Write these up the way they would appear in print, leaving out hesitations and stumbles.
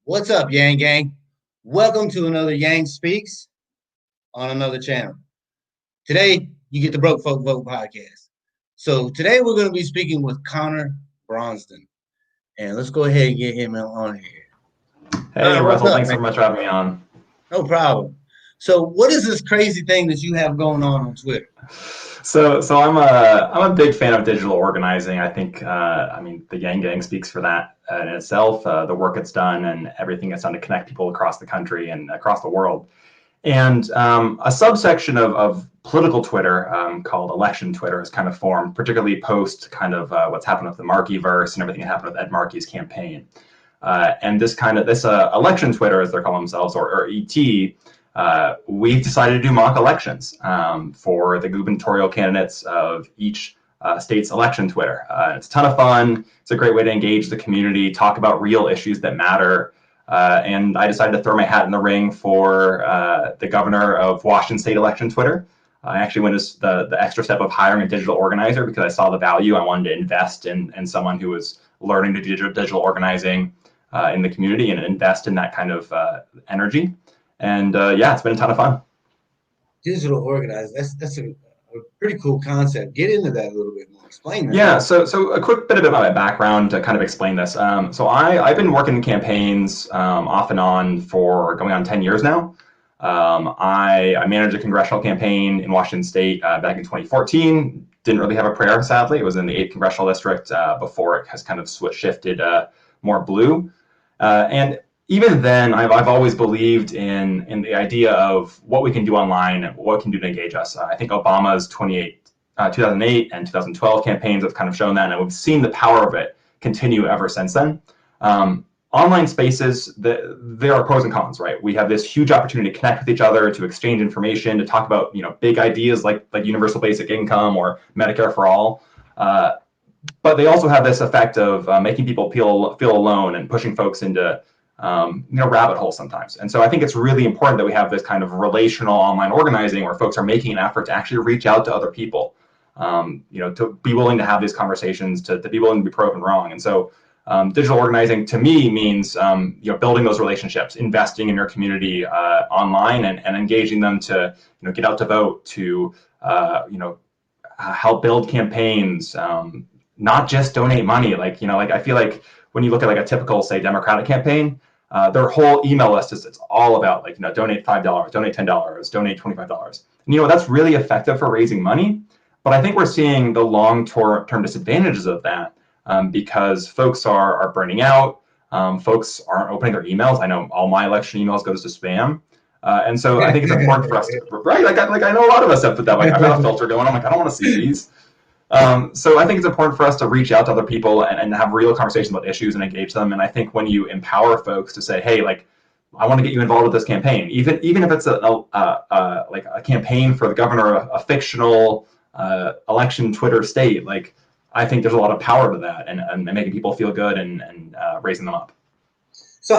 What's up, Yang Gang? Welcome to another Yang Speaks on another channel. Today, you get the Broke Folk Vote podcast. So today we're going to be speaking with Conor Bronsdon. And let's go ahead and get him on here. Hey, Conor, what's Russell, up, thanks man? so much for having me on. No problem. So what is this crazy thing that you have going on Twitter? So I'm a big fan of digital organizing. I think the Yang Gang speaks for that in itself. The work it's done and everything it's done to connect people across the country and across the world. And a subsection of political Twitter called election Twitter has kind of formed, particularly post kind of what's happened with the Markeyverse and everything that happened with Ed Markey's campaign. And this election Twitter, as they're calling themselves, or ET, we decided to do mock elections for the gubernatorial candidates of each state's election Twitter. It's a ton of fun. It's a great way to engage the community, talk about real issues that matter. And I decided to throw my hat in the ring for the governor of Washington State election Twitter. I actually went the extra step of hiring a digital organizer because I saw the value. I wanted to invest in someone who was learning to do digital organizing in the community and invest in that kind of energy. And it's been a ton of fun. Digital organizing. That's a pretty cool concept. Get into that a little bit more. Explain that. Yeah, so a quick bit about my background to kind of explain this. So I've been working in campaigns off and on for going on 10 years now. I managed a congressional campaign in Washington State back in 2014. Didn't really have a prayer, sadly. It was in the 8th congressional district before it has kind of shifted more blue. And even then, I've always believed in the idea of what we can do online and what we can do to engage us. I think Obama's 2008 and 2012 campaigns have kind of shown that, and we've seen the power of it continue ever since then. Online spaces, there are pros and cons, right? We have this huge opportunity to connect with each other, to exchange information, to talk about big ideas like universal basic income or Medicare for all. But they also have this effect of making people feel alone and pushing folks into rabbit holes sometimes. And so I think it's really important that we have this kind of relational online organizing where folks are making an effort to actually reach out to other people, to be willing to have these conversations, to be willing to be proven wrong. And so digital organizing to me means building those relationships, investing in your community online and engaging them to get out to vote, to help build campaigns, not just donate money. I feel like when you look at a typical, say, Democratic campaign, their whole email list it's all about donate $5, donate $10, donate $25. And that's really effective for raising money. But I think we're seeing the long-term disadvantages of that because folks are burning out. Folks aren't opening their emails. I know all my election emails goes to spam. And so I think it's important for us to, right? I know a lot of us have put that, I've got a filter going. I'm I don't want to see these. So I think it's important for us to reach out to other people and have real conversations about issues and engage them. And I think when you empower folks to say, hey, I want to get you involved with this campaign, even if it's a campaign for the governor of a fictional election Twitter state, I think there's a lot of power to that and making people feel good and raising them up. So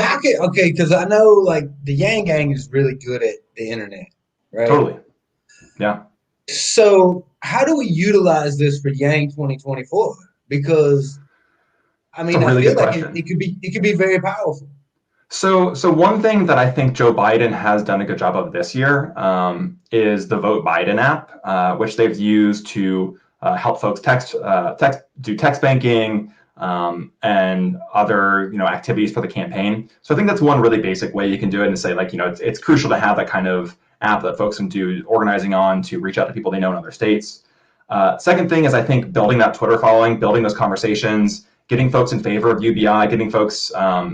because I know the Yang Gang is really good at the internet, right? Totally. Yeah. So how do we utilize this for Yang 2024? Because I feel like it could be very powerful. So one thing that I think Joe Biden has done a good job of this year is the Vote Biden app, which they've used to help folks do text banking and other activities for the campaign. So I think that's one really basic way you can do it and say it's crucial to have that kind of app that folks can do organizing on to reach out to people they know in other states. Second thing is I think building that Twitter following, building those conversations, getting folks in favor of UBI, getting folks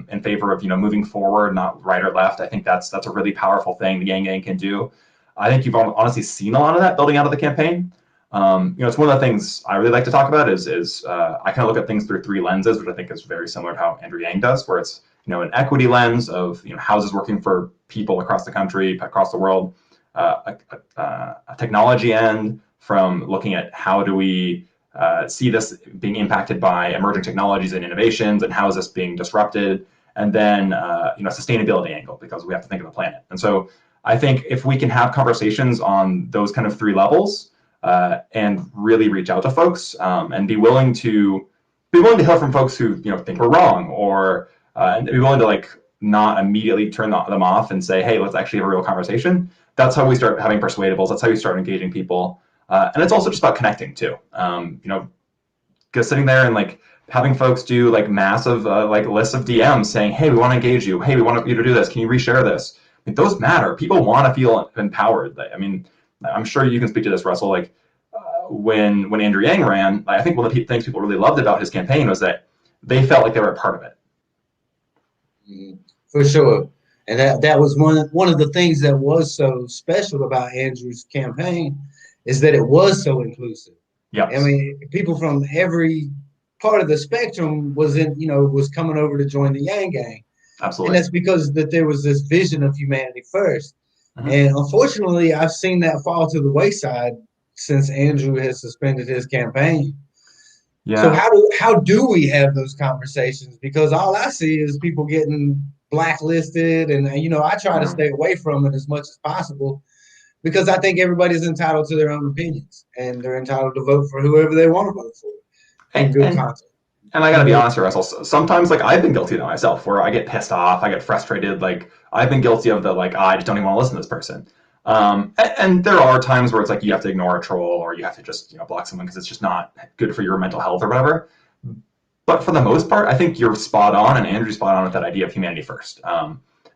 in favor of moving forward, not right or left. I think that's a really powerful thing the Yang Gang can do. I think you've honestly seen a lot of that building out of the campaign. It's one of the things I really like to talk about is I kind of look at things through three lenses, which I think is very similar to how Andrew Yang does, where it's an equity lens of how's this working for people across the country, across the world, a technology end from looking at how do we see this being impacted by emerging technologies and innovations, and how is this being disrupted, and then sustainability angle, because we have to think of the planet. And so I think if we can have conversations on those kind of three levels and really reach out to folks and be willing to hear from folks who think we're wrong, or and be willing to not immediately turn them off and say, hey, let's actually have a real conversation. That's how we start having persuadables. That's how you start engaging people. And it's also just about connecting too. Just sitting there and like having folks do like massive like lists of DMs saying, hey, we want to engage you. Hey, we want you to do this. Can you reshare this? I mean, those matter. People want to feel empowered. I mean, I'm sure you can speak to this, Russell. Like when Andrew Yang ran, I think one of the things people really loved about his campaign was that they felt like they were a part of it. For sure. And that was one of the things that was so special about Andrew's campaign, is that it was so inclusive. Yeah. I mean, people from every part of the spectrum was coming over to join the Yang Gang. Absolutely. And that's because that there was this vision of humanity first. And unfortunately, I've seen that fall to the wayside since Andrew has suspended his campaign. Yeah. So how do we have those conversations? Because all I see is people getting blacklisted, and I try to stay away from it as much as possible, because I think everybody's entitled to their own opinions, and they're entitled to vote for whoever they want to vote for. And good content. And I gotta be honest here, Russell. Sometimes, like, I've been guilty of that myself, where I get pissed off, I get frustrated. Like, I've been guilty of the I just don't even want to listen to this person. And there are times where it's like you have to ignore a troll, or you have to just block someone because it's just not good for your mental health or whatever. But for the most part, I think you're spot on, and Andrew's spot on with that idea of humanity first,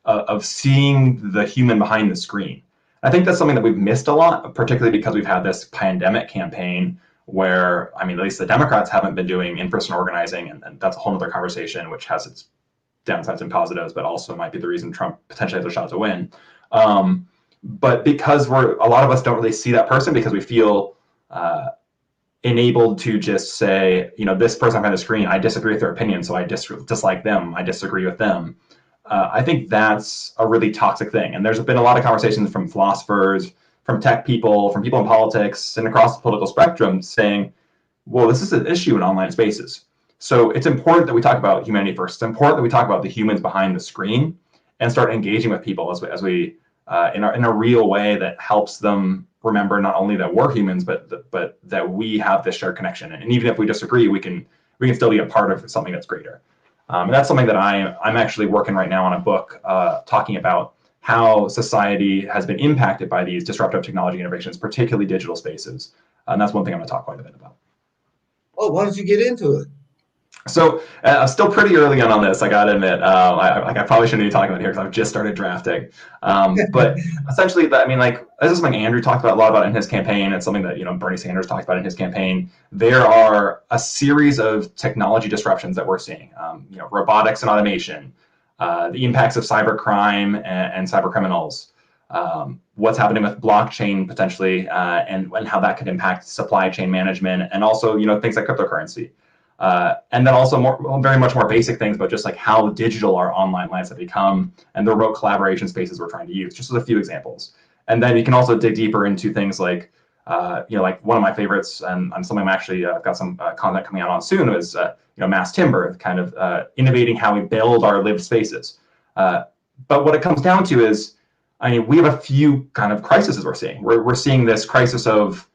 of seeing the human behind the screen. I think that's something that we've missed a lot, particularly because we've had this pandemic campaign where, I mean, at least the Democrats haven't been doing in-person organizing, and that's a whole other conversation, which has its downsides and positives, but also might be the reason Trump potentially has a shot to win. But because a lot of us don't really see that person, because we feel enabled to just say, this person behind the screen, I disagree with their opinion, so I dislike them, I disagree with them. I think that's a really toxic thing. And there's been a lot of conversations from philosophers, from tech people, from people in politics, and across the political spectrum saying, well, this is an issue in online spaces. So it's important that we talk about humanity first. It's important that we talk about the humans behind the screen and start engaging with people as we in a real way that helps them remember not only that we're humans, but that we have this shared connection. And even if we disagree, we can still be a part of something that's greater. And that's something that I'm actually working right now on a book talking about how society has been impacted by these disruptive technology innovations, particularly digital spaces. And that's one thing I'm going to talk quite a bit about. Oh, why don't you get into it? So I'm still pretty early on this, I gotta admit. I probably shouldn't be talking about it here because I've just started drafting. But essentially, this is something Andrew talked about a lot about in his campaign. It's something that Bernie Sanders talked about in his campaign. There are a series of technology disruptions that we're seeing. Robotics and automation, the impacts of cybercrime and cyber criminals, what's happening with blockchain potentially, and how that could impact supply chain management, and also things like cryptocurrency. And then also very much more basic things about just like how digital our online lives have become, and the remote collaboration spaces we're trying to use, just as a few examples. And then you can also dig deeper into things like, like one of my favorites, and something I'm actually got some content coming out on soon, is mass timber, kind of innovating how we build our lived spaces. But what it comes down to is, we have a few kind of crises we're seeing. We're seeing this crisis of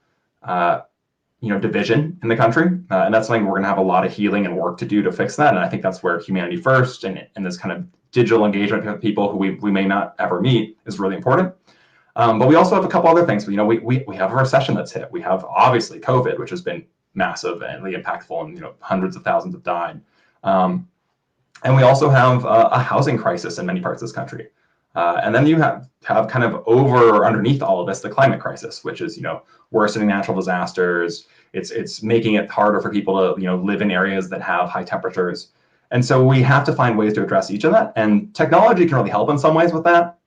division in the country, and that's something we're going to have a lot of healing and work to do to fix that. And I think that's where humanity first and this kind of digital engagement with people who we may not ever meet is really important. But we also have a couple other things. We have a recession that's hit. We have obviously COVID, which has been massive and really impactful, and hundreds of thousands have died. And we also have a housing crisis in many parts of this country. And then you have kind of over or underneath all of this, the climate crisis, which is, worsening natural disasters. It's making it harder for people to, live in areas that have high temperatures. And so we have to find ways to address each of that. And technology can really help in some ways with that.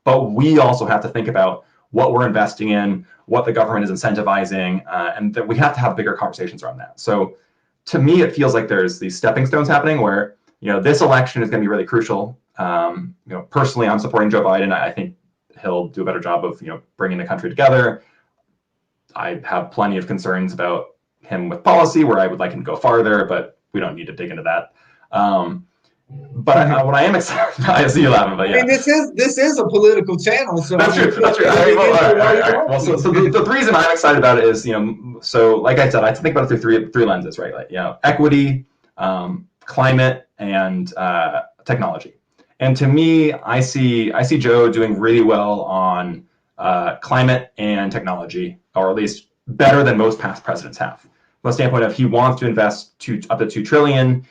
But we also have to think about what we're investing in, what the government is incentivizing, and that we have to have bigger conversations around that. So to me, it feels like there's these stepping stones happening where, this election is going to be really crucial. Personally, I'm supporting Joe Biden. I think he'll do a better job of, bringing the country together. I have plenty of concerns about him with policy where I would like him to go farther, but we don't need to dig into that. But what I am excited, I see you laughing, but yeah. This is a political channel, so that's true. That's true. All right. Well, so the reason I'm excited about it is, so like I said, I think about it through three lenses, right? Like, equity, climate, and technology. And to me, I see Joe doing really well on climate and technology, or at least better than most past presidents have. From the standpoint of he wants to invest up to $2 trillion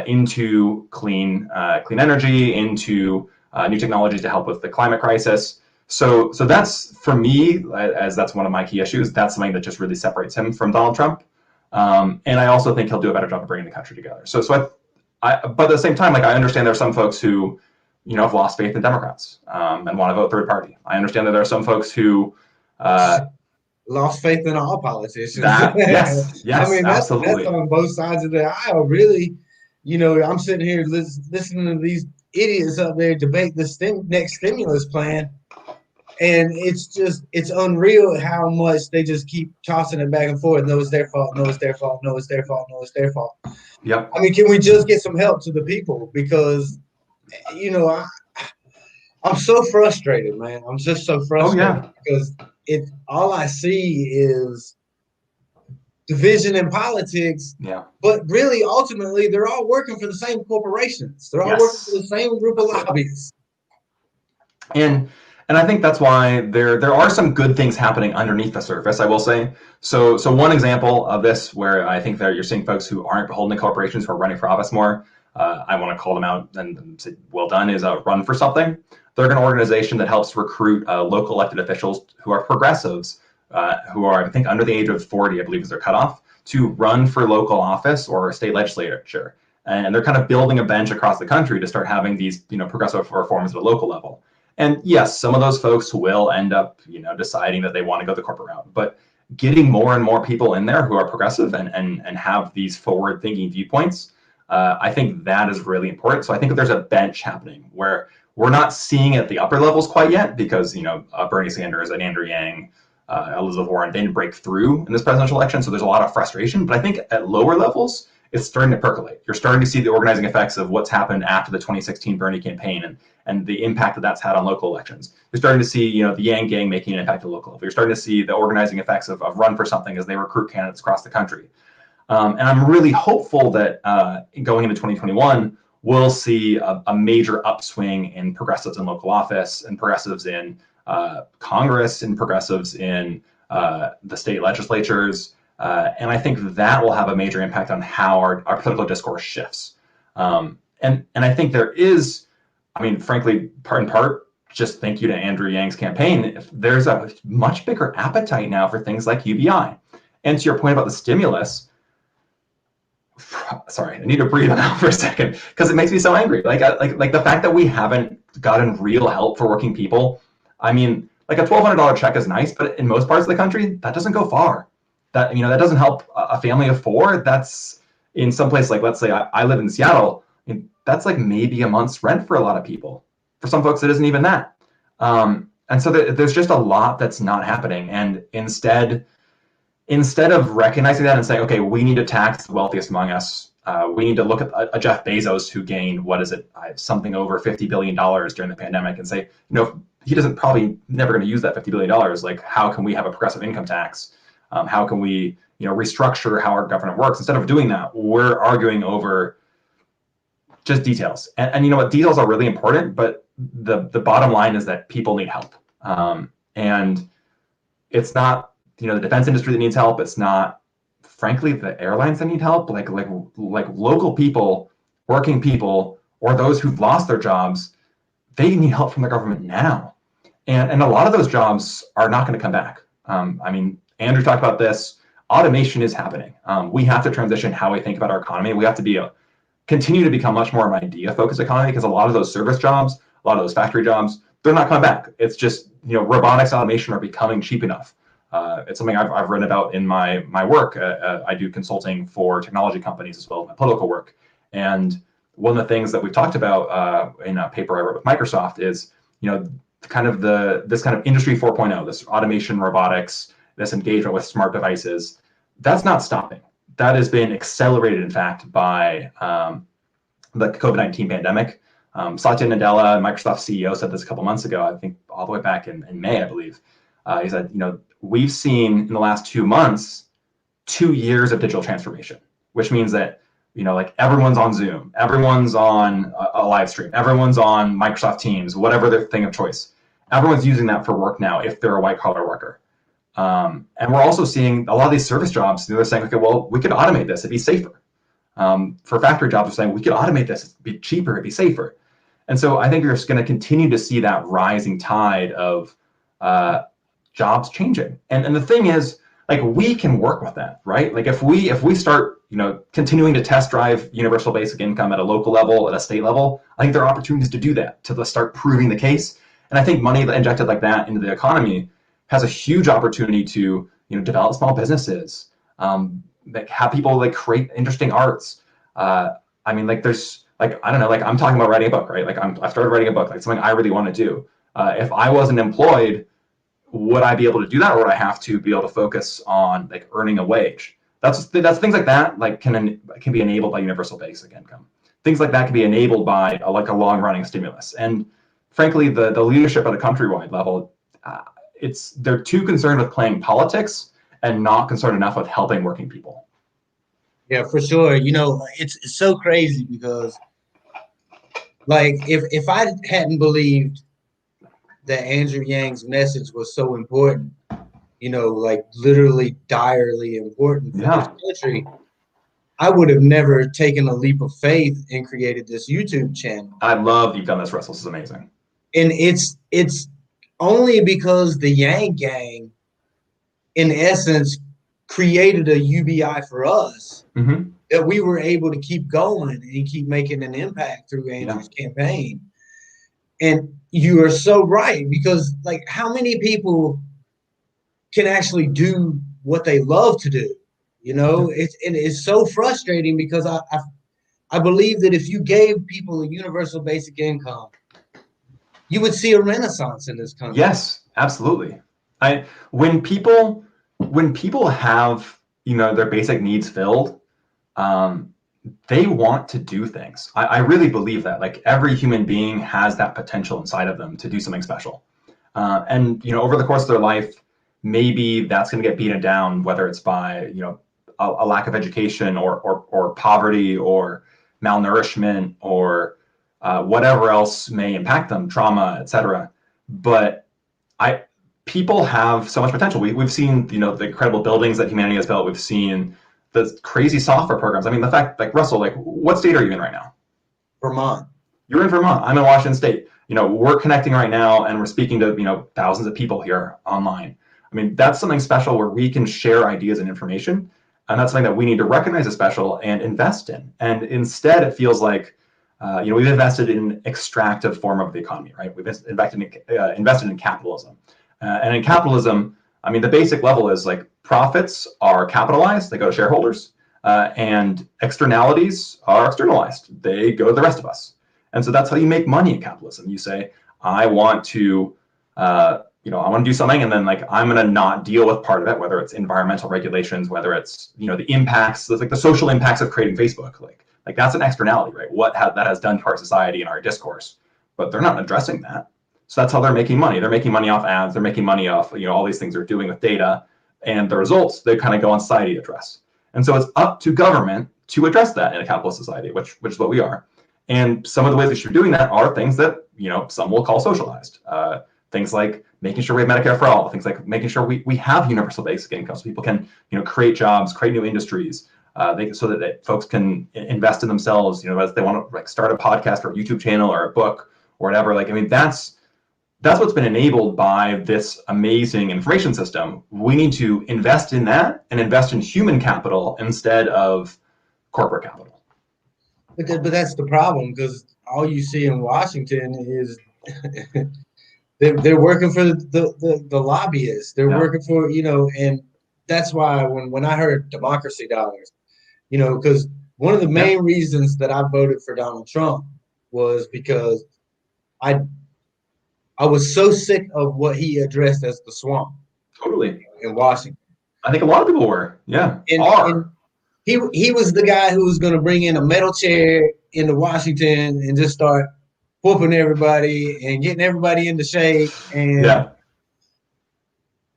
into clean energy, into new technologies to help with the climate crisis. So that's, for me, as that's one of my key issues, that's something that just really separates him from Donald Trump. And I also think he'll do a better job of bringing the country together. But at the same time, like, I understand there are some folks who, have lost faith in Democrats and want to vote third party. I understand that there are some folks who lost faith in all politicians. Yes, I mean, that's absolutely. on both sides of the aisle, really. I'm sitting here listening to these idiots up there debate this next stimulus plan, and it's unreal how much they just keep tossing it back and forth. No, it's their fault. No, it's their fault. No, it's their fault. No, it's their fault. Yep. I mean, can we just get some help to the people? Because, I'm so frustrated, man. I'm just so frustrated because all I see is division in politics. Yeah. But really, ultimately, they're all working for the same corporations. They're all working for the same group of lobbyists. And I think that's why there are some good things happening underneath the surface, I will say. So one example of this, where I think that you're seeing folks who aren't beholden to corporations who are running for office more, I want to call them out and say, well done, is Run for Something. They're an organization that helps recruit local elected officials who are progressives, who are, I think, under the age of 40, I believe is their cutoff, to run for local office or state legislature. And they're kind of building a bench across the country to start having these, progressive reforms at a local level. And yes, some of those folks will end up, deciding that they want to go the corporate route. But getting more and more people in there who are progressive and have these forward-thinking viewpoints, I think that is really important. So I think that there's a bench happening where we're not seeing it at the upper levels quite yet, because Bernie Sanders and Andrew Yang, Elizabeth Warren, they didn't break through in this presidential election. So there's a lot of frustration. But I think at lower levels, it's starting to percolate. You're starting to see the organizing effects of what's happened after the 2016 Bernie campaign and the impact that that's had on local elections. You're starting to see, the Yang gang making an impact at local level. You're starting to see the organizing effects of Run for Something as they recruit candidates across the country. And I'm really hopeful that going into 2021, we'll see a major upswing in progressives in local office, and progressives in Congress, and progressives in the state legislatures. And I think that will have a major impact on how our political discourse shifts. And I think there is, frankly, in part, just thank you to Andrew Yang's campaign, there's a much bigger appetite now for things like UBI. And to your point about the stimulus, sorry, I need to breathe out for a second, because it makes me so angry. Like the fact that we haven't gotten real help for working people. Like a $1,200 check is nice, but in most parts of the country, that doesn't go far. That doesn't help a family of four. That's in some place, like, let's say I live in Seattle. That's like maybe a month's rent for a lot of people. For some folks, it isn't even that. And so there's just a lot that's not happening. And instead of recognizing that and saying, okay, we need to tax the wealthiest among us, we need to look at a Jeff Bezos who gained, something over $50 billion during the pandemic, and say, he doesn't probably never going to use that $50 billion. Like, how can we have a progressive income tax? How can we, restructure how our government works? Instead of doing that, we're arguing over just details. And you know what? Details are really important, but the bottom line is that people need help. And it's not, the defense industry that needs help. It's not, frankly, the airlines that need help. Like local people, working people, or those who've lost their jobs, they need help from the government now. And a lot of those jobs are not going to come back. Andrew talked about this. Automation is happening. We have to transition how we think about our economy. We have to continue to become much more of an idea-focused economy, because a lot of those service jobs, a lot of those factory jobs, they're not coming back. It's just, robotics, automation are becoming cheap enough. It's something I've written about in my work. I do consulting for technology companies as well as my political work. And one of the things that we've talked about in a paper I wrote with Microsoft is, this kind of industry 4.0, this automation, robotics, this engagement with smart devices, that's not stopping. That has been accelerated, in fact, by the COVID-19 pandemic. Satya Nadella, Microsoft CEO, said this a couple months ago, I think all the way back in May, I believe. He said, we've seen in the last 2 months, 2 years of digital transformation, which means that, like everyone's on Zoom, everyone's on a live stream, everyone's on Microsoft Teams, whatever their thing of choice. Everyone's using that for work now if they're a white collar worker. And we're also seeing a lot of these service jobs, they're saying, okay, well, we could automate this, it'd be safer. For factory jobs, they're saying we could automate this, it'd be cheaper, it'd be safer. And so I think you're just going to continue to see that rising tide of jobs changing. And the thing is, like, we can work with that, right? Like if we start, continuing to test drive universal basic income at a local level, at a state level, I think there are opportunities to do that, to start proving the case. And I think money injected like that into the economy has a huge opportunity to, develop small businesses, have people like create interesting arts. There's like, I don't know, like I'm talking about writing a book, right? Like I started writing a book, like something I really want to do. If I wasn't employed, would I be able to do that, or would I have to be able to focus on like earning a wage? That's things like that, like can be enabled by universal basic income. Things like that can be enabled by a long running stimulus. And frankly, the leadership at a countrywide level, they're too concerned with playing politics and not concerned enough with helping working people. Yeah, for sure. It's so crazy because, like, if I hadn't believed that Andrew Yang's message was so important, like literally direly important for this country, I would have never taken a leap of faith and created this YouTube channel. I love you've done this, Russell. This is amazing. And it's only because the Yang gang, in essence, created a UBI for us that we were able to keep going and keep making an impact through Andrew's campaign. And you are so right, because like how many people can actually do what they love to do? It's so frustrating because I believe that if you gave people a universal basic income, you would see a renaissance in this country. Yes, absolutely. When people have their basic needs filled, they want to do things. I really believe that. Like every human being has that potential inside of them to do something special. And over the course of their life, maybe that's going to get beaten down, whether it's by a lack of education or poverty or malnourishment or whatever else may impact them, trauma, etc. But people have so much potential. We've seen the incredible buildings that humanity has built. We've seen the crazy software programs. I mean, the fact, like Russell, like what state are you in right now? Vermont. You're in Vermont. I'm in Washington State. We're connecting right now and we're speaking to thousands of people here online. I mean, that's something special where we can share ideas and information. And that's something that we need to recognize as special and invest in. And instead, it feels like, we've invested in an extractive form of the economy, right? We've invested in capitalism. And in capitalism, I mean, the basic level is like profits are capitalized, they go to shareholders, and externalities are externalized, they go to the rest of us. And so that's how you make money in capitalism. You say, I want to do something, and then like I'm going to not deal with part of it, whether it's environmental regulations, whether it's the impacts, like the social impacts of creating Facebook, like that's an externality, right? What that has done to our society and our discourse, but they're not addressing that. So that's how they're making money. They're making money off ads. They're making money off all these things they're doing with data, and the results they kind of go on society to address. And so it's up to government to address that in a capitalist society, which is what we are. And some of the ways we should be doing that are things that some will call socialized. Things like making sure we have Medicare for all, things like making sure we have universal basic income so people can create jobs, create new industries, so that folks can invest in themselves, as they want to like start a podcast or a YouTube channel or a book or whatever. Like, I mean, that's what's been enabled by this amazing information system. We need to invest in that and invest in human capital instead of corporate capital. But that's the problem, because all you see in Washington is they're working for the lobbyists. They're working for, and that's why when I heard democracy dollars, because one of the main reasons that I voted for Donald Trump was because I was so sick of what he addressed as the swamp. Totally. In Washington. I think a lot of people were. Yeah. And he was the guy who was going to bring in a metal chair into Washington and just start whooping everybody and getting everybody into shape. And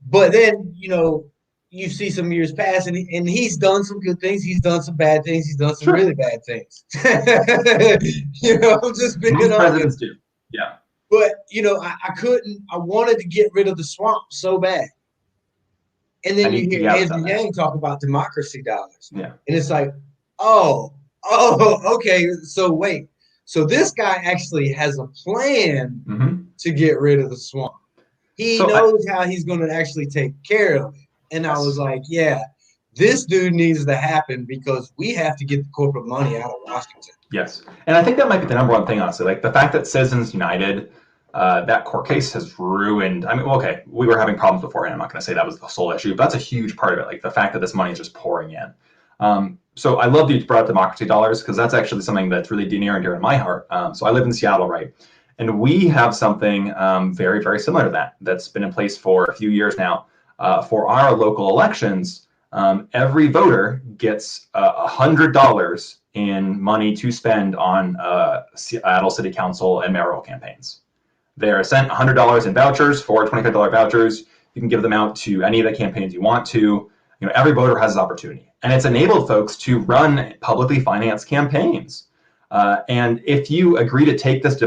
but then, you see some years pass, and he's done some good things. He's done some bad things. He's done some really bad things. I'm just being Most honest. presidents do. Yeah. But I couldn't. I wanted to get rid of the swamp so bad. And then you hear Andrew Yang talk about democracy dollars. Yeah. And it's like, oh, okay. So wait. So this guy actually has a plan to get rid of the swamp. He knows how he's going to actually take care of it. And I was like, yeah, this dude needs to happen because we have to get the corporate money out of Washington. Yes. And I think that might be the number one thing, honestly. Like the fact that Citizens United, that court case has ruined. I mean, well, okay, we were having problems beforehand. I'm not going to say that was the sole issue, but that's a huge part of it. Like the fact that this money is just pouring in. So I love that you brought up democracy dollars because that's actually something that's really near and dear in my heart. So I live in Seattle, right? And we have something very, very similar to that that's been in place for a few years now. For our local elections, every voter gets $100 in money to spend on Seattle City Council and mayoral campaigns. They're sent $100 in vouchers, for $25 vouchers. You can give them out to any of the campaigns you want to. Every voter has this opportunity, and it's enabled folks to run publicly financed campaigns. And if you agree to take this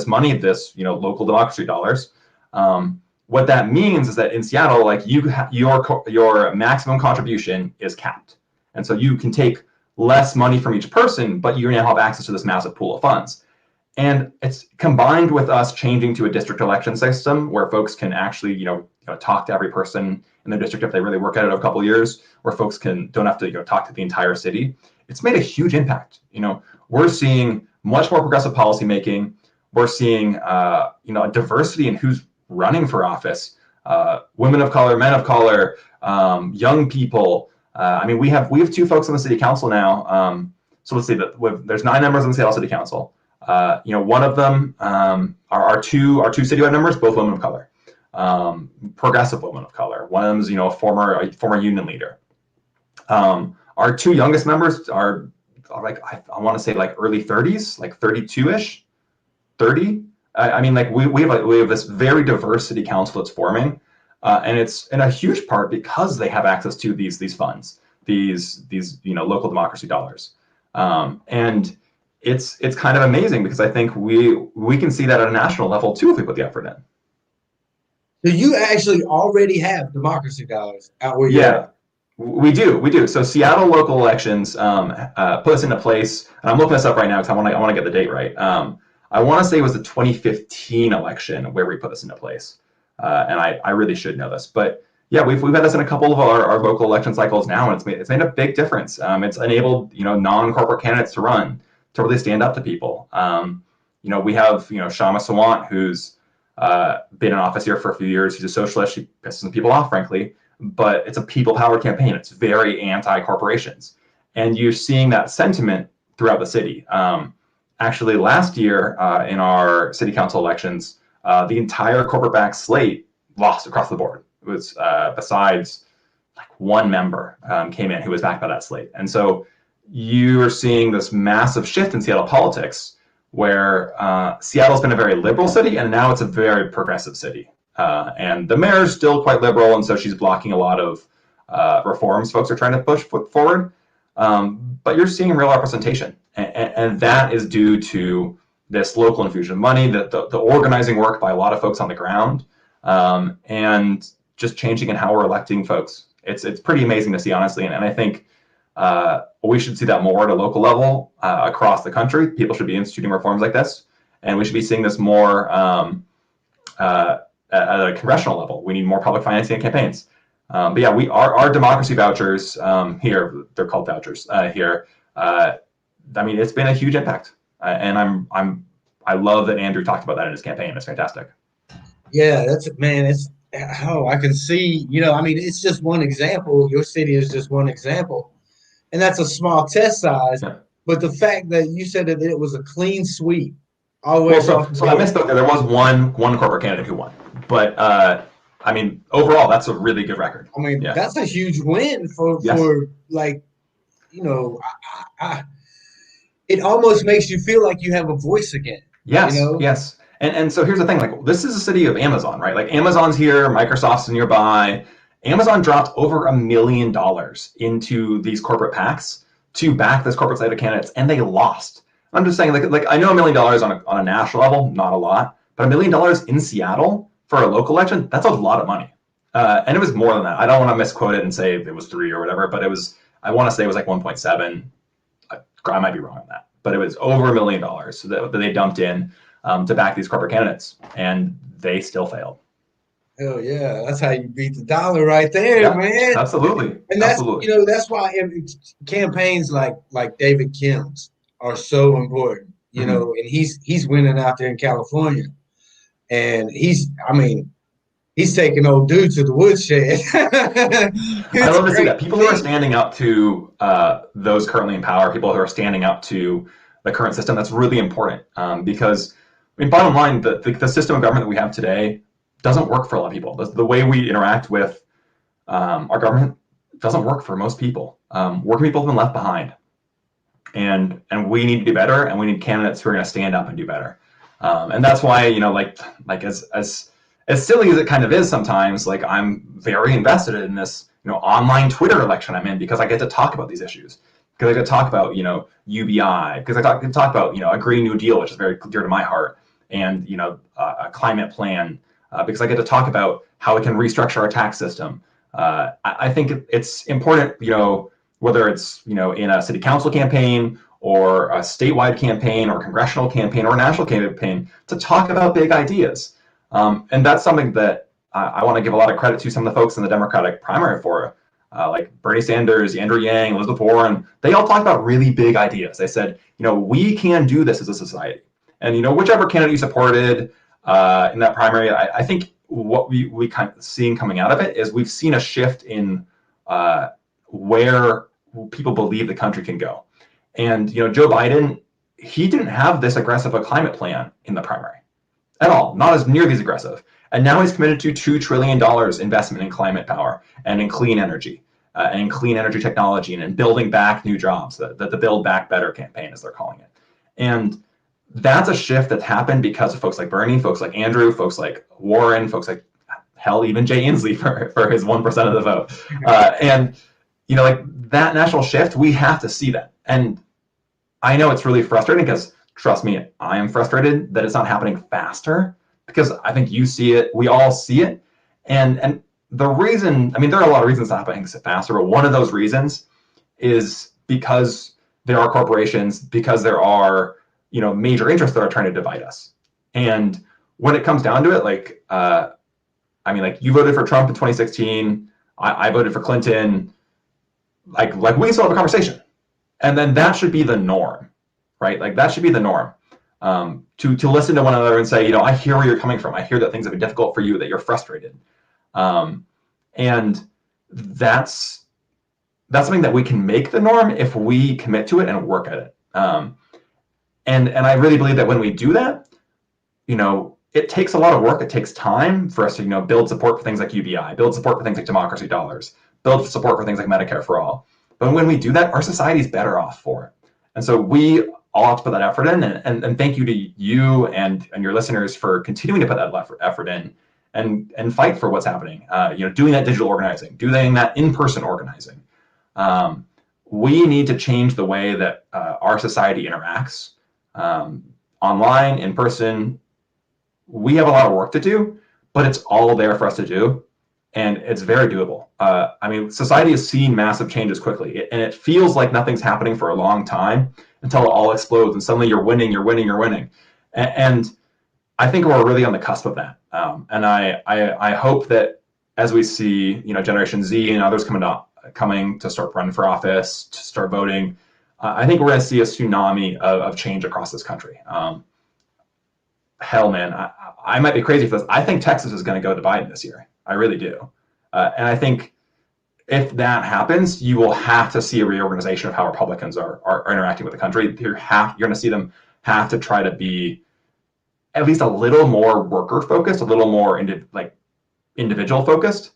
money, local democracy dollars, what that means is that in Seattle, like your maximum contribution is capped, and so you can take less money from each person, but you now have access to this massive pool of funds. And it's combined with us changing to a district election system where folks can actually, talk to every person in their district if they really work at it a couple of years, where folks don't have to talk to the entire city. It's made a huge impact. We're seeing much more progressive policy making. We're seeing, a diversity in who's running for office, women of color, men of color, young people. We have 2 folks on the city council now. So let's see that there's 9 members on the Seattle City Council. One of them are two citywide members, both women of color, progressive women of color. One of them's a former union leader. Our 2 youngest members are like I want to say like early 30s, like 32ish, 30. We have this very diverse city council that's forming, and it's in a huge part because they have access to these funds, these local democracy dollars, and it's kind of amazing because I think we can see that at a national level too if we put the effort in. So you actually already have democracy dollars out where you're at. We do. So Seattle local elections put this into place, and I'm looking this up right now because I want to get the date right. I want to say it was the 2015 election where we put this into place, and I really should know this, but yeah, we've had this in a couple of our local election cycles now, and it's made a big difference. It's enabled non-corporate candidates to run, to really stand up to people. We have Shama Sawant, who's been in office here for a few years. He's a socialist. He pisses some people off, frankly, but it's a people-powered campaign. It's very anti-corporations, and you're seeing that sentiment throughout the city. Actually, last year in our city council elections, the entire corporate-backed slate lost across the board. It was besides like 1 member came in who was backed by that slate, and so you are seeing this massive shift in Seattle politics, where Seattle's been a very liberal city, and now it's a very progressive city. And the mayor's still quite liberal, and so she's blocking a lot of reforms folks are trying to push forward. But you're seeing real representation, and that is due to this local infusion of money, the organizing work by a lot of folks on the ground, and just changing in how we're electing folks. It's pretty amazing to see, honestly, and I think we should see that more at a local level across the country. People should be instituting reforms like this, and we should be seeing this more at a congressional level. We need more public financing and campaigns. But yeah, our democracy vouchers here, they're called vouchers here. It's been a huge impact, and I love that Andrew talked about that in his campaign. It's fantastic. Yeah, I can see. It's just one example. Your city is just one example, and that's a small test size. Yeah. But the fact that you said that it was a clean sweep, always. So I missed that there was one corporate candidate who won, but overall, that's a really good record. That's a huge win for like, it almost makes you feel like you have a voice again. Yes, yes. And so here's the thing, like this is a city of Amazon, right? Like Amazon's here, Microsoft's nearby, Amazon dropped over $1 million into these corporate PACs to back this corporate slate of candidates, and they lost. I'm just saying, like I know $1 million on a national level, not a lot, but $1 million in Seattle for a local election, that's a lot of money. And it was more than that. I don't want to misquote it and say it was 3 or whatever, but it was, I want to say it was like 1.7. I might be wrong on that, but it was over $1 million that they dumped in to back these corporate candidates, and they still failed. Hell yeah, that's how you beat the dollar right there, Yeah, man. absolutely, And that's absolutely. that's why campaigns like David Kim's are so important. Mm-hmm. And he's winning out there in California, and he's taking old dude to the woodshed. I It's love to see great that. to People who are see. standing up to those currently in power, people who are standing up to the current system, that's really important because, I mean, bottom line, the system of government that we have today doesn't work for a lot of people. The way we interact with our government doesn't work for most people. Working people have been left behind, and we need to do better, and we need candidates who are going to stand up and do better. And that's why, like as silly as it kind of is sometimes, like I'm very invested in this, online Twitter election I'm in because I get to talk about these issues. Because I get to talk about, UBI, because I can talk about, a Green New Deal, which is very dear to my heart, and, a climate plan, because I get to talk about how we can restructure our tax system. I think it's important, whether it's, in a city council campaign or a statewide campaign or congressional campaign or a national campaign, to talk about big ideas. And that's something that I want to give a lot of credit to some of the folks in the Democratic primary for, like Bernie Sanders, Andrew Yang, Elizabeth Warren. They all talked about really big ideas. They said, we can do this as a society. And, whichever candidate you supported in that primary, I think what we kind of seeing coming out of it is we've seen a shift in where people believe the country can go. And, Joe Biden, he didn't have this aggressive a climate plan in the primary at all, not as nearly as aggressive. And now he's committed to $2 trillion investment in climate power and in clean energy and clean energy technology and in building back new jobs, the Build Back Better campaign, as they're calling it. And that's a shift that's happened because of folks like Bernie, folks like Andrew, folks like Warren, folks like, hell, even Jay Inslee for his 1% of the vote. And, like that national shift, we have to see that. And I know it's really frustrating because, trust me, I am frustrated that it's not happening faster, because I think you see it, we all see it. And the reason, I mean, there are a lot of reasons it's not happening faster, but one of those reasons is because there are corporations, because there are, major interests that are trying to divide us. And when it comes down to it, like, you voted for Trump in 2016, I voted for Clinton, like we can still have a conversation. And then that should be the norm, right? Like that should be the norm. To listen to one another and say, I hear where you're coming from. I hear that things have been difficult for you, that you're frustrated. And that's something that we can make the norm if we commit to it and work at it. And I really believe that when we do that, it takes a lot of work. It takes time for us to, build support for things like UBI, build support for things like democracy dollars, build support for things like Medicare for all. But when we do that, our society is better off for it. And so we all have to put that effort in. And thank you to you and your listeners for continuing to put that effort in and fight for what's happening. Doing that digital organizing, doing that in-person organizing. We need to change the way that our society interacts, online, in person. We have a lot of work to do, but it's all there for us to do. And it's very doable. Society has seen massive changes quickly, and it feels like nothing's happening for a long time until it all explodes, and suddenly you're winning. And I think we're really on the cusp of that. And I hope that as we see, Generation Z and others coming to start running for office, to start voting, I think we're going to see a tsunami of change across this country. Hell, man, I might be crazy for this. I think Texas is going to go to Biden this year. I really do. And I think if that happens, you will have to see a reorganization of how Republicans are interacting with the country. You're going to see them have to try to be at least a little more worker focused, a little more individual focused.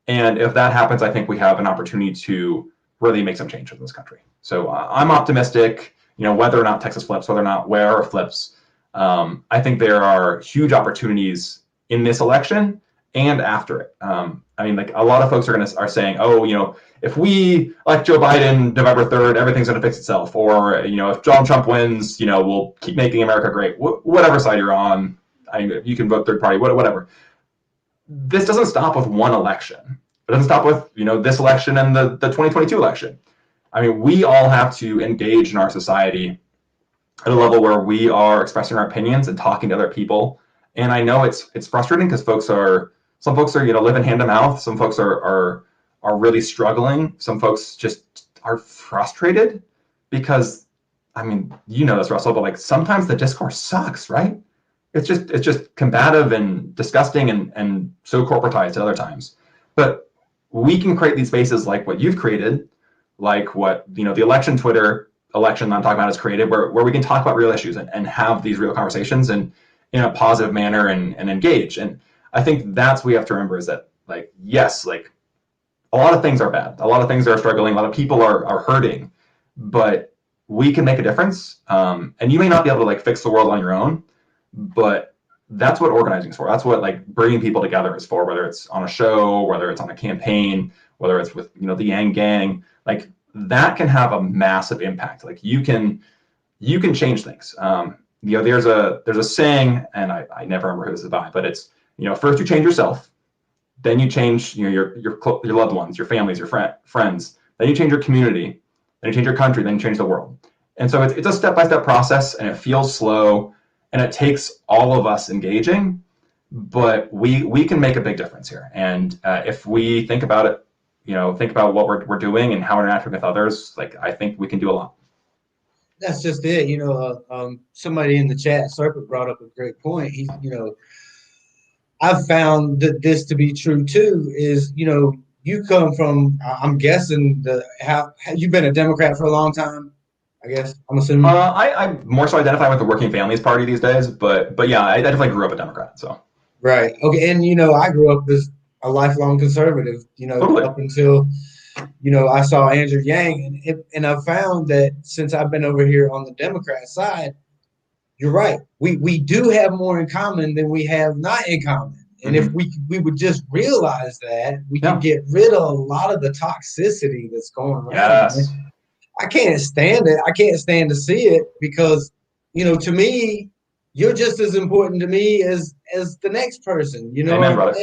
And if that happens, I think we have an opportunity to really make some change in this country. So I'm optimistic, whether or not Texas flips, whether or not where flips. I think there are huge opportunities in this election, and after it. I mean, like a lot of folks are saying, oh, if we elect Joe Biden November 3rd, everything's going to fix itself. Or, if Donald Trump wins, we'll keep making America great. Whatever side you're on, you can vote third party, whatever. This doesn't stop with one election. It doesn't stop with, this election and the 2022 election. I mean, we all have to engage in our society at a level where we are expressing our opinions and talking to other people. And I know it's frustrating because some folks are living hand to mouth. Some folks are really struggling. Some folks just are frustrated because, I mean, this, Russell, but like sometimes the discourse sucks, right? It's just combative and disgusting and so corporatized at other times. But we can create these spaces like what you've created, like what the election Twitter election I'm talking about has created, where we can talk about real issues and have these real conversations and in a positive manner and engage. And I think that's what we have to remember is that, like, yes, like a lot of things are bad. A lot of things are struggling. A lot of people are hurting, but we can make a difference. And you may not be able to like fix the world on your own, but that's what organizing is for. That's what like bringing people together is for, whether it's on a show, whether it's on a campaign, whether it's with, the Yang Gang, like that can have a massive impact. Like you can change things. There's a saying, and I never remember who this is by, but it's, first you change yourself, then you change your loved ones, your families, your friends, then you change your community, then you change your country, then you change the world. And so it's a step-by-step process, and it feels slow, and it takes all of us engaging, but we can make a big difference here. And if we think about it, think about what we're doing and how we're interacting with others, like I think we can do a lot. That's just it. Somebody in the chat, Serpent, brought up a great point. I've found that this to be true too. Is you come from, I'm guessing how you've been a Democrat for a long time. I guess I'm assuming. I more so identify with the Working Families Party these days, but yeah, I definitely grew up a Democrat. So right, okay, and I grew up as a lifelong conservative. Totally. Up until I saw Andrew Yang, and I found that since I've been over here on the Democrat side, you're right. We do have more in common than we have not in common. And if we would just realize that, we could get rid of a lot of the toxicity that's going around. Yes. I can't stand it. I can't stand to see it because, to me, you're just as important to me as the next person. Amen, brother.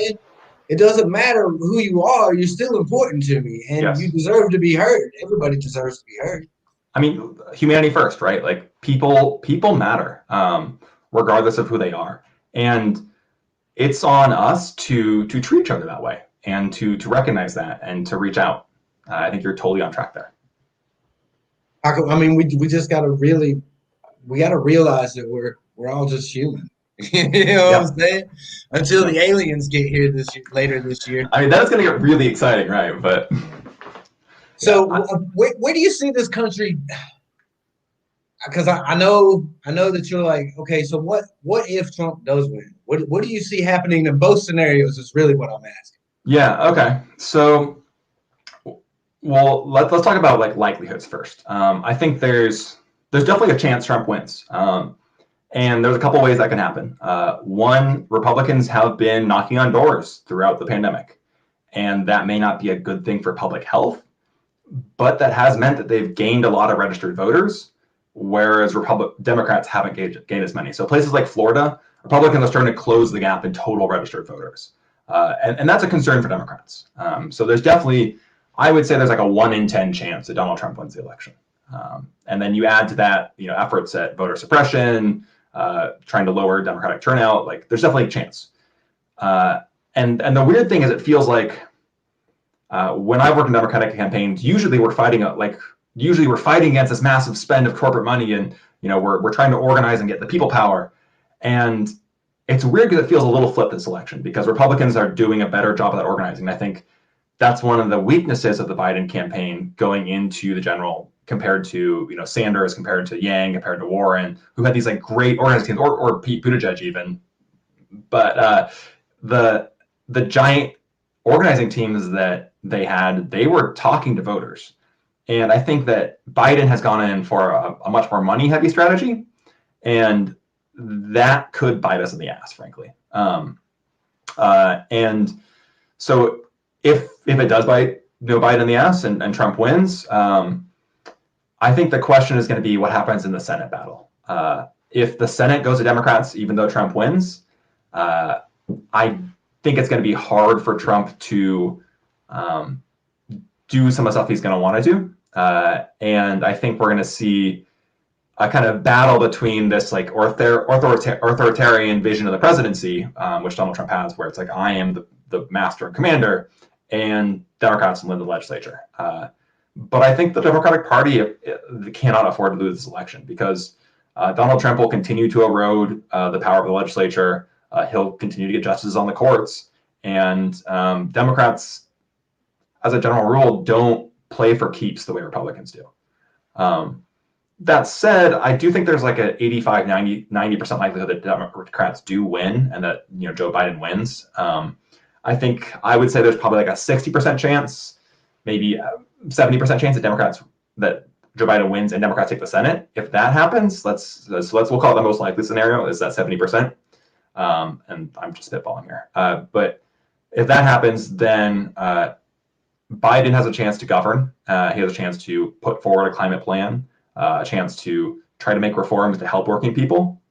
It doesn't matter who you are. You're still important to me, and you deserve to be heard. Everybody deserves to be heard. I mean, humanity first, right? Like people matter, regardless of who they are. And it's on us to treat each other that way and to recognize that and to reach out. I think you're totally on track there. I mean, we just got to realize that we're all just human. You know what I'm saying? Until the aliens get here later this year. I mean, that's going to get really exciting, right? But so where do you see this country? Because I know that you're like, okay, so what if Trump does win? What do you see happening in both scenarios is really what I'm asking. Yeah, okay. So well, let's talk about like likelihoods first. I think there's definitely a chance Trump wins. And there's a couple ways that can happen. One, Republicans have been knocking on doors throughout the pandemic, and that may not be a good thing for public health, but that has meant that they've gained a lot of registered voters, whereas Democrats haven't gained as many. So places like Florida, Republicans are starting to close the gap in total registered voters. And that's a concern for Democrats. So there's definitely, I would say there's like a 1 in 10 chance that Donald Trump wins the election. And then you add to that, efforts at voter suppression, trying to lower Democratic turnout, like there's definitely a chance. And the weird thing is it feels like when I work in Democratic campaigns, usually we're fighting against this massive spend of corporate money, and we're trying to organize and get the people power. And it's weird because it feels a little flipped this election because Republicans are doing a better job of that organizing. I think that's one of the weaknesses of the Biden campaign going into the general, compared to Sanders, compared to Yang, compared to Warren, who had these like great organizing teams, or Pete Buttigieg even. But the giant organizing teams that they had, they were talking to voters. And I think that Biden has gone in for a much more money-heavy strategy, and that could bite us in the ass, frankly. And so if it does bite Biden in the ass and Trump wins, I think the question is going to be what happens in the Senate battle. If the Senate goes to Democrats, even though Trump wins, I think it's going to be hard for Trump to do some of the stuff he's going to want to do. And I think we're going to see a kind of battle between this like authoritarian vision of the presidency, which Donald Trump has, where it's like, I am the master and commander, and Democrats in the legislature. But I think the Democratic Party cannot afford to lose this election because Donald Trump will continue to erode the power of the legislature. He'll continue to get justices on the courts. And Democrats, as a general rule, don't play for keeps the way Republicans do. That said, I do think there's like an 85, 90% likelihood that Democrats do win and that Joe Biden wins. I would say there's probably like a 60% chance, maybe 70% chance that Joe Biden wins and Democrats take the Senate. If that happens, we'll call it the most likely scenario is that 70%. And I'm just spitballing here. But if that happens, then Biden has a chance to govern. He has a chance to put forward a climate plan, a chance to try to make reforms to help working people.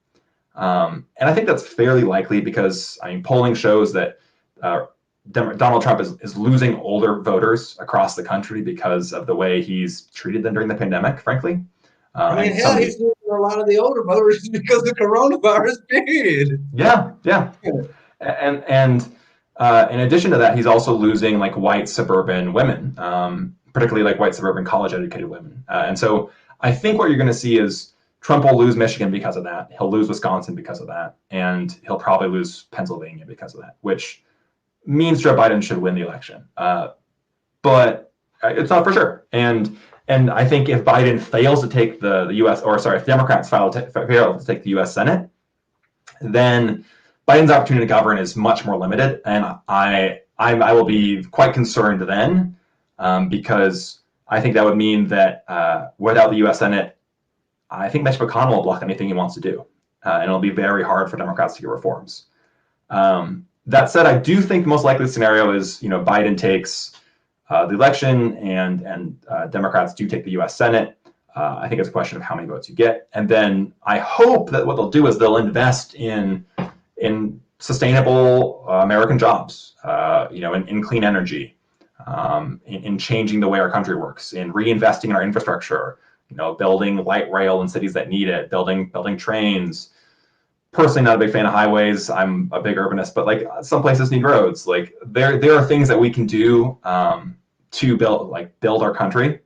And I think that's fairly likely because polling shows that Donald Trump is losing older voters across the country because of the way he's treated them during the pandemic, frankly. He's losing a lot of the older voters because of coronavirus, period. Yeah. And in addition to that, he's also losing like white suburban women, particularly like white suburban college-educated women. And so I think what you're going to see is Trump will lose Michigan because of that. He'll lose Wisconsin because of that. And he'll probably lose Pennsylvania because of that, which means Joe Biden should win the election. But it's not for sure. And I think if Biden fails to take the U.S., if Democrats fail to take the U.S. Senate, then Biden's opportunity to govern is much more limited. And I will be quite concerned then because I think that would mean that without the U.S. Senate, I think Mitch McConnell will block anything he wants to do. And it'll be very hard for Democrats to get reforms. That said, I do think the most likely scenario is, Biden takes the election and Democrats do take the U.S. Senate. I think it's a question of how many votes you get. And then I hope that what they'll do is they'll invest in sustainable American jobs, in clean energy, in changing the way our country works, in reinvesting in our infrastructure, building light rail in cities that need it, building trains. Personally, not a big fan of highways. I'm a big urbanist, but like some places need roads. Like there are things that we can do to build our country,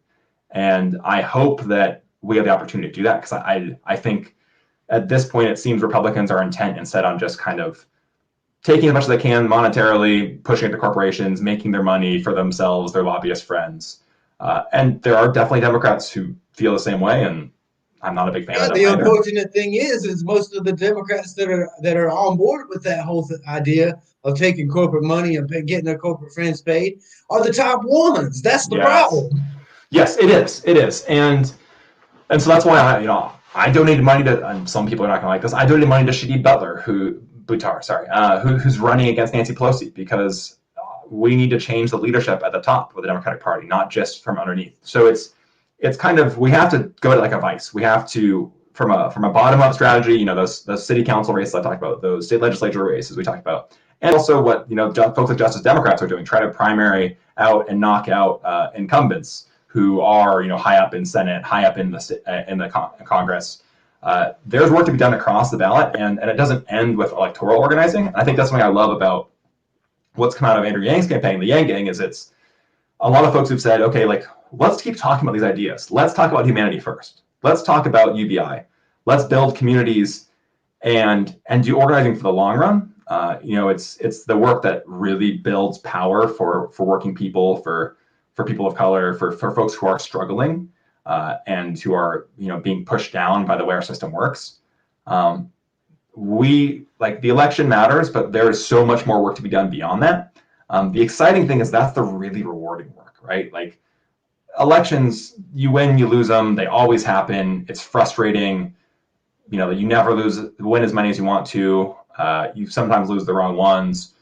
and I hope that we have the opportunity to do that because I think at this point it seems Republicans are intent instead on just kind of taking as much as they can monetarily, pushing it to corporations, making their money for themselves, their lobbyist friends, and there are definitely Democrats who feel the same way, and I'm not a big fan of that. The unfortunate thing is most of the Democrats that are on board with that whole idea of taking corporate money and getting their corporate friends paid are the top ones. That's the problem. Yes, it is, and so that's why I donated money to. And some people are not going to like this. I donated money to Shadid Butler, who's running against Nancy Pelosi because we need to change the leadership at the top of the Democratic Party, not just from underneath. So it's kind of, we have to go to like a vice. We have to, from a bottom-up strategy, those city council races I talked about, those state legislature races we talked about, and also what folks like Justice Democrats are doing, try to primary out and knock out incumbents who are high up in Senate, high up in the Congress. There's work to be done across the ballot, and it doesn't end with electoral organizing. I think that's something I love about what's come out of Andrew Yang's campaign, the Yang Gang, is it's a lot of folks who've said, okay, let's keep talking about these ideas. Let's talk about humanity first. Let's talk about UBI. Let's build communities and do organizing for the long run. It's the work that really builds power for working people, for people of color, for folks who are struggling and who are being pushed down by the way our system works. The election matters, but there is so much more work to be done beyond that. The exciting thing is that's the really rewarding work, right? Like elections, you win, you lose them. They always happen. It's frustrating. You never win as many as you want to. You sometimes lose the wrong ones.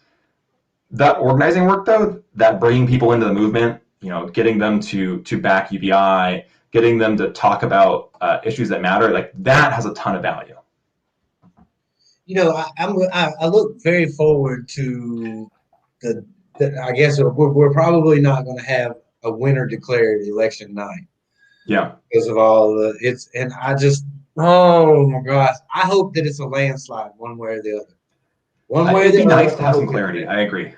That organizing work, though, that bringing people into the movement, getting them to back UBI, getting them to talk about issues that matter, like that has a ton of value. I look very forward to the, I guess we're probably not going to have a winner declared election night Yeah. because of all the and I just, oh my gosh, I hope that it's a landslide one way or the other. One way or It'd the be nice other, to I have some hope clarity. I agree.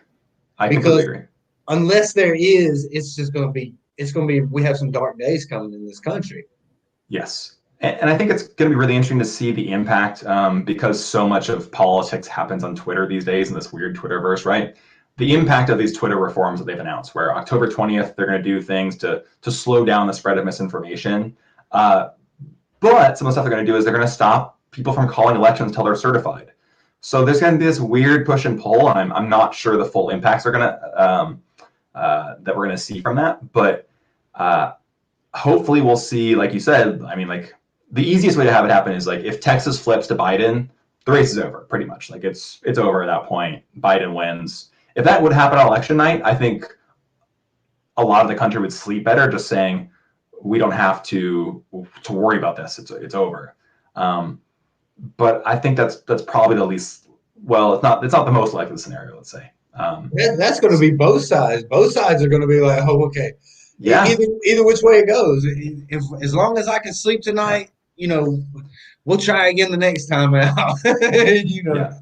I completely because agree. unless there is, it's going to be we have some dark days coming in this country. Yes. And I think it's going to be really interesting to see the impact because so much of politics happens on Twitter these days in this weird Twitterverse, right? The impact of these Twitter reforms that they've announced, where October 20th, they're going to do things to slow down the spread of misinformation. But some of the stuff they're going to do is they're going to stop people from calling elections until they're certified. So there's going to be this weird push and pull. And I'm not sure the full impacts are going to that we're going to see from that. But hopefully we'll see, like you said, I mean, like the easiest way to have it happen is like if Texas flips to Biden, the race is over pretty much. Like it's over at that point. Biden wins. If that would happen on election night, I think a lot of the country would sleep better just saying we don't have to worry about this. It's over. But I think that's probably the least. Well, it's not the most likely scenario. Let's say. That's going to be both sides. Both sides are going to be like, oh, okay. Yeah. Either which way it goes, if as long as I can sleep tonight, we'll try again the next time out. Yeah.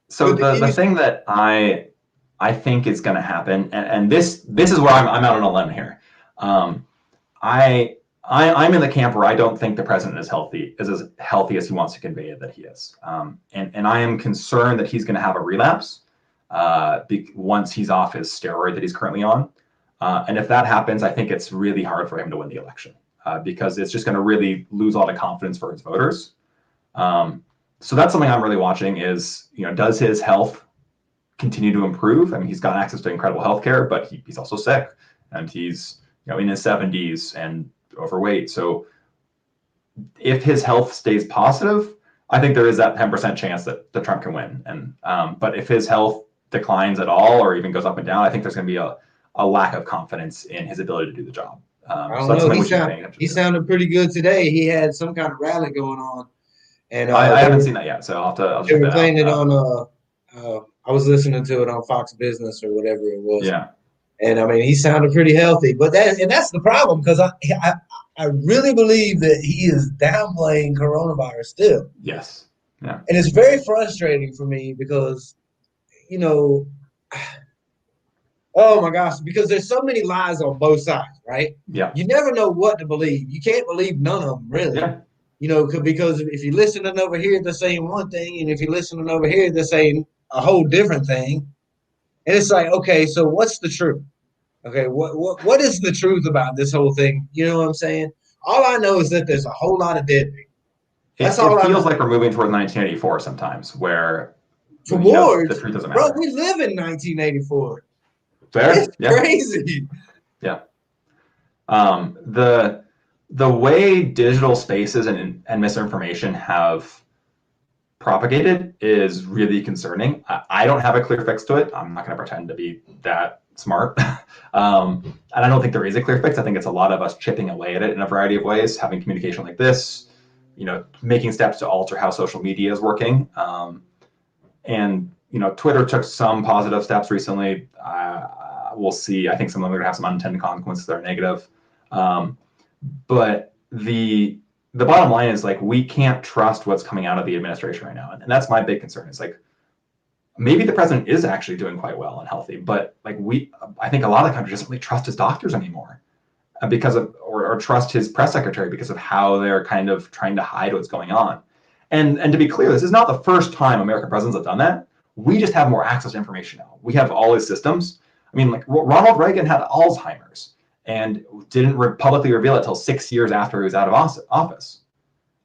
So But the thing that I think is going to happen, and this is where I'm out on a limb here. I'm in the camp where I don't think the president is as healthy as he wants to convey it that he is, and I am concerned that he's going to have a relapse once he's off his steroid that he's currently on, and if that happens, I think it's really hard for him to win the election because it's just going to really lose a lot of confidence for his voters. So that's something I'm really watching is, does his health continue to improve? I mean, he's got access to incredible healthcare, but he's also sick and he's, in his 70s and overweight. So if his health stays positive, I think there is that 10% chance that Trump can win. And but if his health declines at all or even goes up and down, I think there's going to be a lack of confidence in his ability to do the job. I So don't that's know. something we should be paying attention He to. sounded pretty good today. He had some kind of rally going on, and I haven't seen that yet, so I'll they check were that playing it out. on. I was listening to it on Fox Business or whatever it was. Yeah. And I mean, he sounded pretty healthy, but that's the problem because I really believe that he is downplaying coronavirus still. Yes. Yeah. And it's very frustrating for me because, oh my gosh, because there's so many lies on both sides, right? Yeah. You never know what to believe. You can't believe none of them, really. Yeah. Because if you're listening over here, they're saying one thing, and if you're listening over here, they're saying a whole different thing. And it's like, okay, so what's the truth? Okay, what is the truth about this whole thing? You know what I'm saying? All I know is that there's a whole lot of dead people. That's all It I feels know. like we're moving towards 1984 sometimes, where the Towards, truth doesn't bro, matter. we live in 1984. Fair, It's yeah, crazy. yeah. The way digital spaces and misinformation have propagated is really concerning. I don't have a clear fix to it. I'm not going to pretend to be that smart, and I don't think there is a clear fix. I think it's a lot of us chipping away at it in a variety of ways, having communication like this, making steps to alter how social media is working. And Twitter took some positive steps recently. We'll see. I think some of them are going to have some unintended consequences that are negative. But the bottom line is like we can't trust what's coming out of the administration right now, and that's my big concern. It's like maybe the president is actually doing quite well and healthy, but like I think a lot of the country doesn't really trust his doctors anymore because of or trust his press secretary because of how they're kind of trying to hide what's going on. And to be clear, this is not the first time American presidents have done that. We just have more access to information now. We have all his systems. I mean, like Ronald Reagan had Alzheimer's and didn't publicly reveal it until 6 years after he was out of office.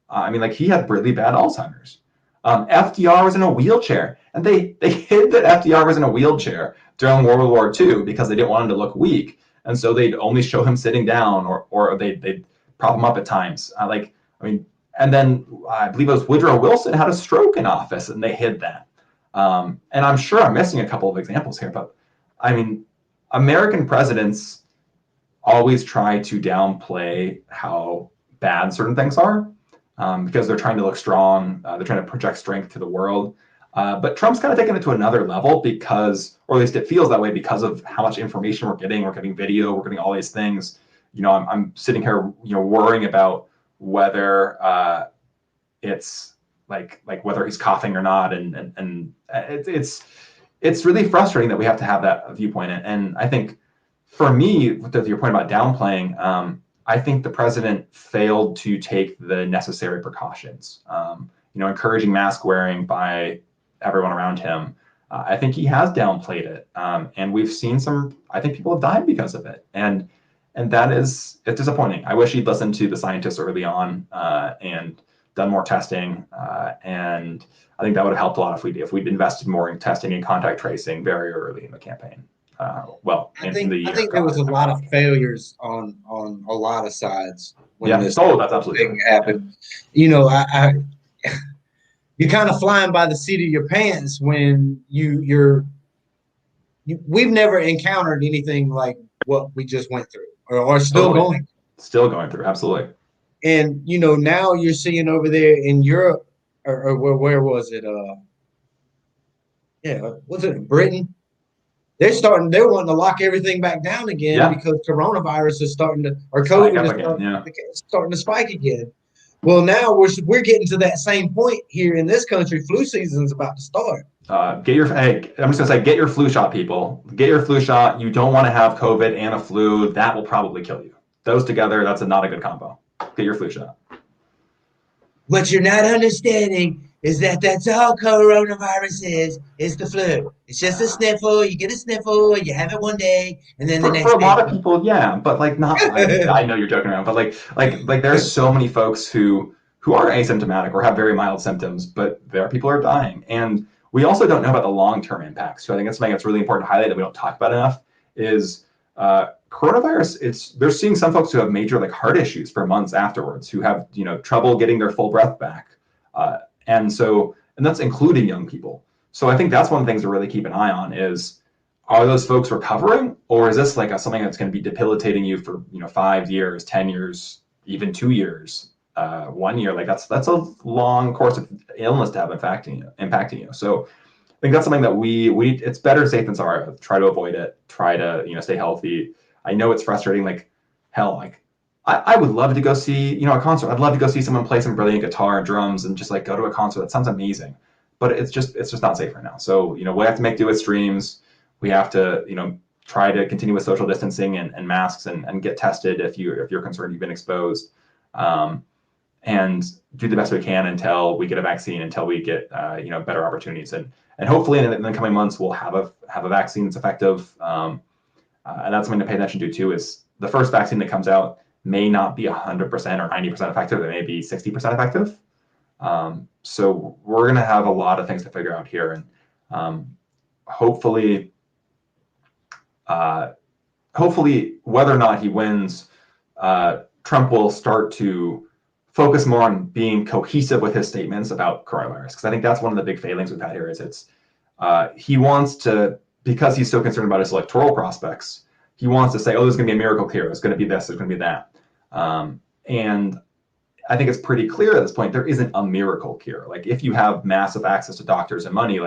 I mean, like he had really bad Alzheimer's. FDR was in a wheelchair, and they hid that FDR was in a wheelchair during World War II because they didn't want him to look weak, and so they'd only show him sitting down, or they'd prop him up at times. And then I believe it was Woodrow Wilson had a stroke in office, and they hid that. And I'm sure I'm missing a couple of examples here, but I mean, American presidents always try to downplay how bad certain things are because they're trying to look strong. They're trying to project strength to the world. But Trump's kind of taken it to another level because, or at least it feels that way because of how much information we're getting. We're getting video, we're getting all these things. I'm sitting here, worrying about whether it's like whether he's coughing or not, and it's really frustrating that we have to have that viewpoint. And I think for me, with your point about downplaying, I think the president failed to take the necessary precautions. Encouraging mask wearing by everyone around him. I think he has downplayed it, and we've seen I think people have died because of it, and it's disappointing. I wish he'd listened to the scientists early on and done more testing, and I think that would have helped a lot if we'd invested more in testing and contact tracing very early in the campaign. I think there was a lot of failures on a lot of sides when this that's absolutely thing happened. I you're kind of flying by the seat of your pants when we've never encountered anything like what we just went through or still going. Still going through, absolutely. And now you're seeing over there in Europe, or where was it? Was it Britain? They're wanting to lock everything back down again because coronavirus is starting to, or COVID is starting to spike again. Well, now we're getting to that same point here in this country. Flu season's about to start. I'm just gonna say, get your flu shot, people. Get your flu shot. You don't want to have COVID and a flu. That will probably kill you. Those together, that's not a good combo. Get your flu shot. What you're not understanding is that's all coronavirus is the flu. It's just a sniffle. You get a sniffle, you have it one day, and then the next day. For a lot of people, yeah, but not. I know you're joking around, but like there's so many folks who are asymptomatic or have very mild symptoms, but there are people who are dying, and we also don't know about the long-term impacts. So I think that's something that's really important to highlight that we don't talk about enough. Is coronavirus? They're seeing some folks who have major heart issues for months afterwards, who have trouble getting their full breath back. And that's including young people. So I think that's one of the things to really keep an eye on is, are those folks recovering, or is this something that's going to be debilitating you for 5 years, 10 years, even 2 years, 1 year? That's a long course of illness to have impacting you. So I think that's something that we it's better safe than sorry. Try to avoid it. Try to stay healthy. I know it's frustrating. I would love to go see, a concert. I'd love to go see someone play some brilliant guitar and drums and just go to a concert. That sounds amazing, but it's just not safe right now. So, we have to make do with streams. We have to, try to continue with social distancing and masks and get tested if you're concerned you've been exposed, and do the best we can until we get a vaccine, until we get, better opportunities. And hopefully in the coming months, we'll have a vaccine that's effective. And that's something to pay attention to too, is the first vaccine that comes out may not be 100% or 90% effective. It may be 60% effective. So we're going to have a lot of things to figure out here. And hopefully, whether or not he wins, Trump will start to focus more on being cohesive with his statements about coronavirus. Because I think that's one of the big failings we've had here is he wants to, because he's so concerned about his electoral prospects, he wants to say, oh, there's going to be a miracle cure. There's going to be this, there's going to be that. And I think it's pretty clear at this point, there isn't a miracle cure. If you have massive access to doctors and money,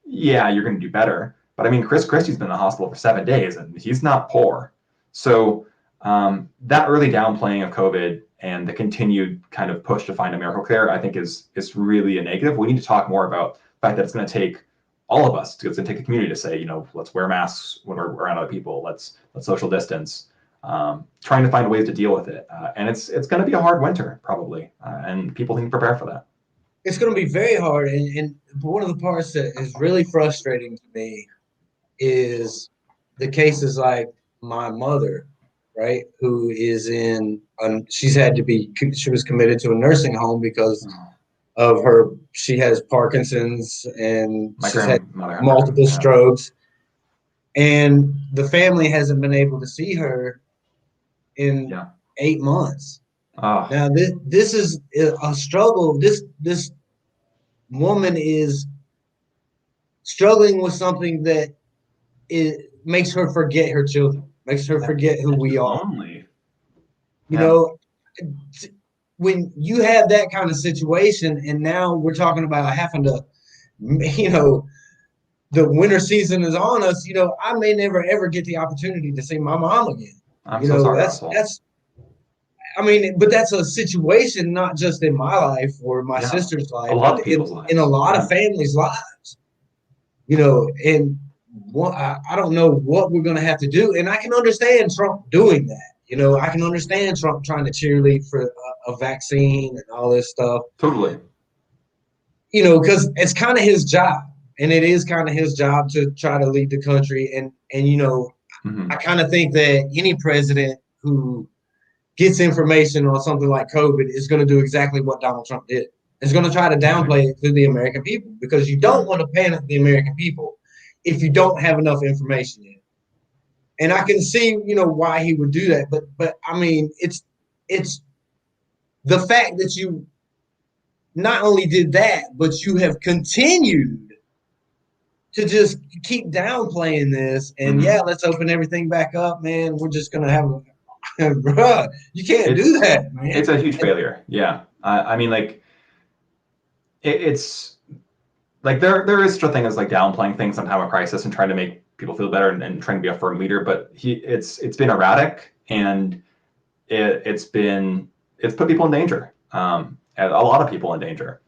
yeah, you're going to do better. But I mean, Chris Christie's been in the hospital for 7 days and he's not poor. So that early downplaying of COVID and the continued kind of push to find a miracle cure, I think is really a negative. We need to talk more about the fact that it's going to take all of us. It's going to take a community to say, let's wear masks when we're around other people. Let's social distance. Trying to find ways to deal with it. And it's going to be a hard winter, probably. And people need to prepare for that. It's going to be very hard. And one of the parts that is really frustrating to me is the cases like my mother, right, who is she was committed to a nursing home because of she has Parkinson's and she's had multiple strokes. And the family hasn't been able to see her in 8 months. Now this is a struggle. This woman is struggling with something that it makes her forget her children, makes her forget who we are. Lonely. You know, when you have that kind of situation, and now we're talking about having to, the winter season is on us. I may never ever get the opportunity to see my mom again. I'm so sorry, Russell. But that's a situation not just in my life or my sister's life, a lot of people's lives. In a lot of families' lives. And I don't know what we're going to have to do. And I can understand Trump doing that. I can understand Trump trying to cheerlead for a vaccine and all this stuff. Totally. Because it's kind of his job. And it is kind of his job to try to lead the country. And I kind of think that any president who gets information on something like COVID is going to do exactly what Donald Trump did. It's going to try to downplay it to the American people, because you don't want to panic the American people if you don't have enough information in. And I can see, why he would do that. But I mean, it's the fact that you not only did that, but you have continued to just keep downplaying this. And let's open everything back up, man. We're just going to have bruh, you can't do that, man. It's a huge failure. Yeah. I mean, like, it's like there is such a thing as like downplaying things in time of crisis and trying to make people feel better and trying to be a firm leader. But it's been erratic, and it's put people in danger, a lot of people in danger.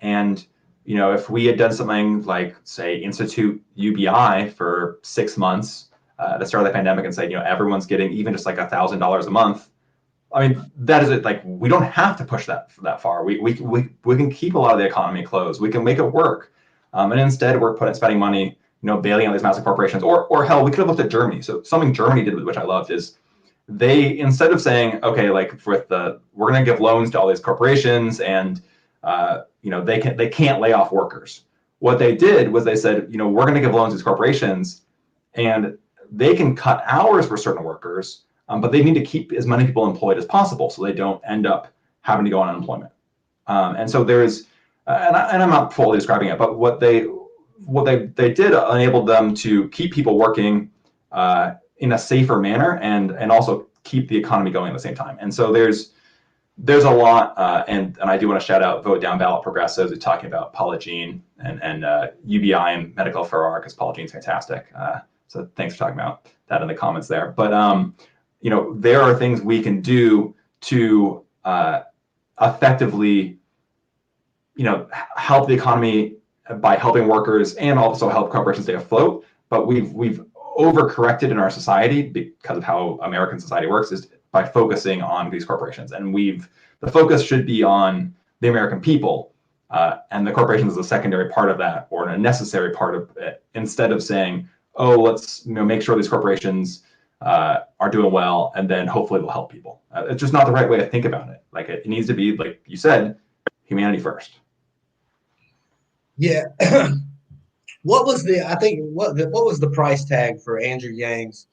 And if we had done something like, say, institute UBI for 6 months at the start of the pandemic and say, everyone's getting even just like $1,000 a month. I mean, that is it. Like, we don't have to push that far. We can keep a lot of the economy closed. We can make it work. And instead, we're spending money, bailing out these massive corporations. Or hell, we could have looked at Germany. So something Germany did, which I loved, is they, instead of saying, okay, like we're going to give loans to all these corporations and they can't lay off workers. What they did was they said, we're going to give loans to these corporations, and they can cut hours for certain workers, but they need to keep as many people employed as possible so they don't end up having to go on unemployment. And so there's, and I'm not fully describing it, but what they did enabled them to keep people working in a safer manner and also keep the economy going at the same time. And so there's a lot, and I do want to shout out Vote Down Ballot Progressives who's talking about Paula Jean and UBI and Medical for R, because Paula Jean's fantastic. So thanks for talking about that in the comments there. But there are things we can do to effectively, help the economy by helping workers and also help corporations stay afloat. But we've overcorrected in our society because of how American society works, is by focusing on these corporations. And the focus should be on the American people, and the corporations is a secondary part of that, or a necessary part of it, instead of saying, oh, let's make sure these corporations are doing well, and then hopefully they'll help people. It's just not the right way to think about it. Like, it needs to be, like you said, humanity first. Yeah. What was the price tag for Andrew Yang's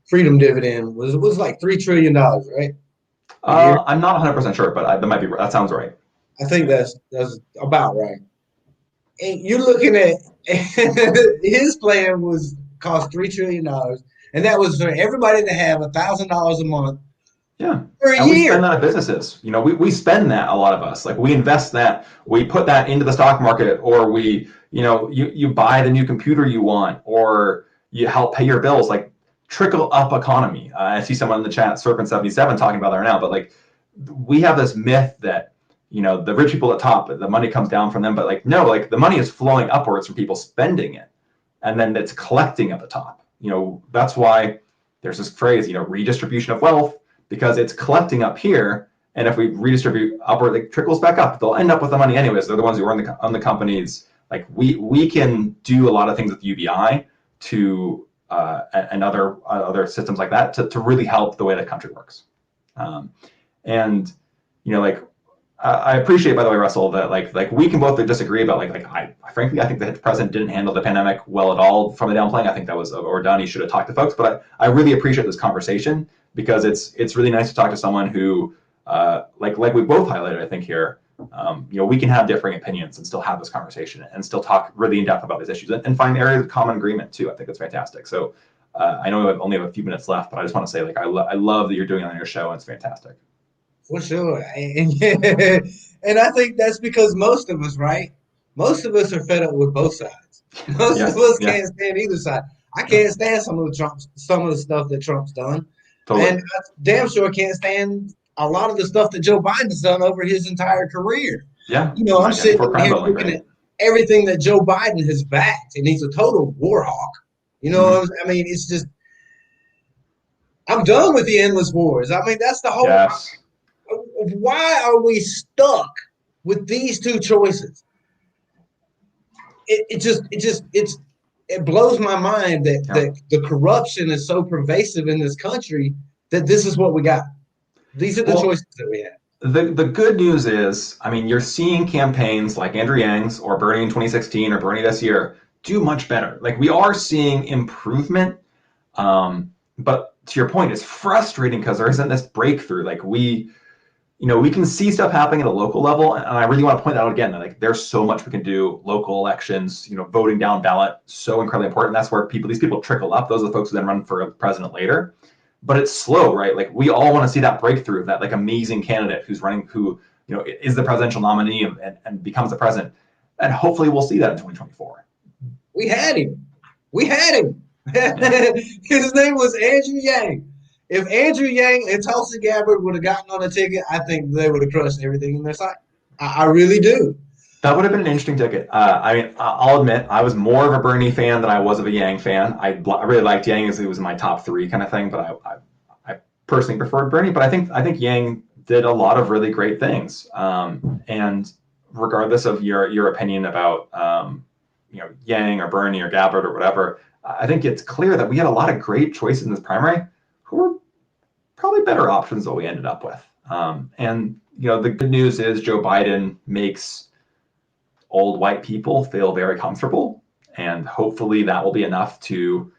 freedom dividend? Was like $3 trillion, right? I'm not 100% sure, but that sounds right. I think that's about right. And you're looking at his plan cost $3 trillion, and that was for everybody to have $1,000 a month. Yeah. For a year. We spend that on businesses. We spend that, a lot of us. Like, we invest that, we put that into the stock market, or you buy the new computer you want, or you help pay your bills. Like, trickle up economy. I see someone in the chat, Serpent77, talking about that right now. But like, we have this myth that the rich people at top, the money comes down from them. But like, no, like, the money is flowing upwards from people spending it, and then it's collecting at the top. That's why there's this phrase, redistribution of wealth, because it's collecting up here, and if we redistribute upward, it trickles back up. They'll end up with the money anyways. They're the ones who run the companies. Like, we can do a lot of things with UBI to and other systems like that to really help the way the country works. I appreciate, by the way, Russell, that like we can both disagree about frankly, I think the president didn't handle the pandemic well at all from the downplaying. I think that was overdone. He should have talked to folks. But I really appreciate this conversation, because it's really nice to talk to someone who, like we both highlighted, I think here, We can have differing opinions and still have this conversation and still talk really in depth about these issues and find areas of common agreement too. I think that's fantastic. So I know we only have a few minutes left, but I just want to say, like, I love that you're doing it on your show, and it's fantastic. For sure. And I think that's because most of us, right? Most of us are fed up with both sides. Most of us Yeah, can't stand either side. I yeah, can't stand some of the stuff that Trump's done. And totally. I damn sure can't stand a lot of the stuff that Joe Biden's done over his entire career. Yeah, I'm sitting anti-war crime here building, looking right? at everything that Joe Biden has backed, and he's a total war hawk. Mm-hmm. I mean, it's just, I'm done with the endless wars. I mean, that's the whole, Yes. why are we stuck with these two choices? It blows my mind Yeah. that the corruption is so pervasive in this country that this is what we got. These are the Well, choices that we have. the good news is, I mean, you're seeing campaigns like Andrew Yang's or Bernie in 2016 or Bernie this year do much better. Like, we are seeing improvement. But to your point, it's frustrating because there isn't this breakthrough. Like, we can see stuff happening at a local level, and I really want to point out again that, like, there's so much we can do. Local elections, voting down ballot, so incredibly important. That's where these people trickle up. Those are the folks who then run for president later. But it's slow, right? Like, we all want to see that breakthrough of that, like, amazing candidate who's running, who is the presidential nominee and becomes the president. And hopefully we'll see that in 2024. We had him. We had him. Yeah. His name was Andrew Yang. If Andrew Yang and Tulsi Gabbard would have gotten on a ticket, I think they would have crushed everything in their sight. I really do. That would have been an interesting ticket. I mean, I'll admit, I was more of a Bernie fan than I was of a Yang fan. I really liked Yang as he was in my top three kind of thing, but I personally preferred Bernie. But I think Yang did a lot of really great things. And regardless of your opinion about Yang or Bernie or Gabbard or whatever, I think it's clear that we had a lot of great choices in this primary who were probably better options than we ended up with. And the good news is Joe Biden makes old white people feel very comfortable, and hopefully that will be enough to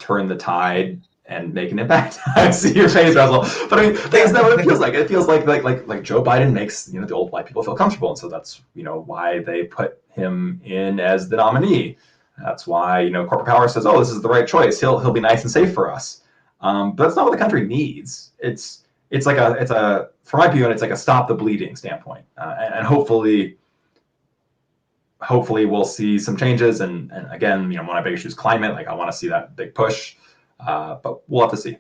turn the tide and make an impact. I see your face, Russell. But I mean, that's not what it feels like. It feels like Joe Biden makes the old white people feel comfortable, and so that's why they put him in as the nominee. That's why corporate power says, "Oh, this is the right choice. He'll be nice and safe for us." But that's not what the country needs. It's from my view, it's like a stop the bleeding standpoint, and hopefully we'll see some changes. And again, one of my big issues is climate. Like, I want to see that big push, but we'll have to see.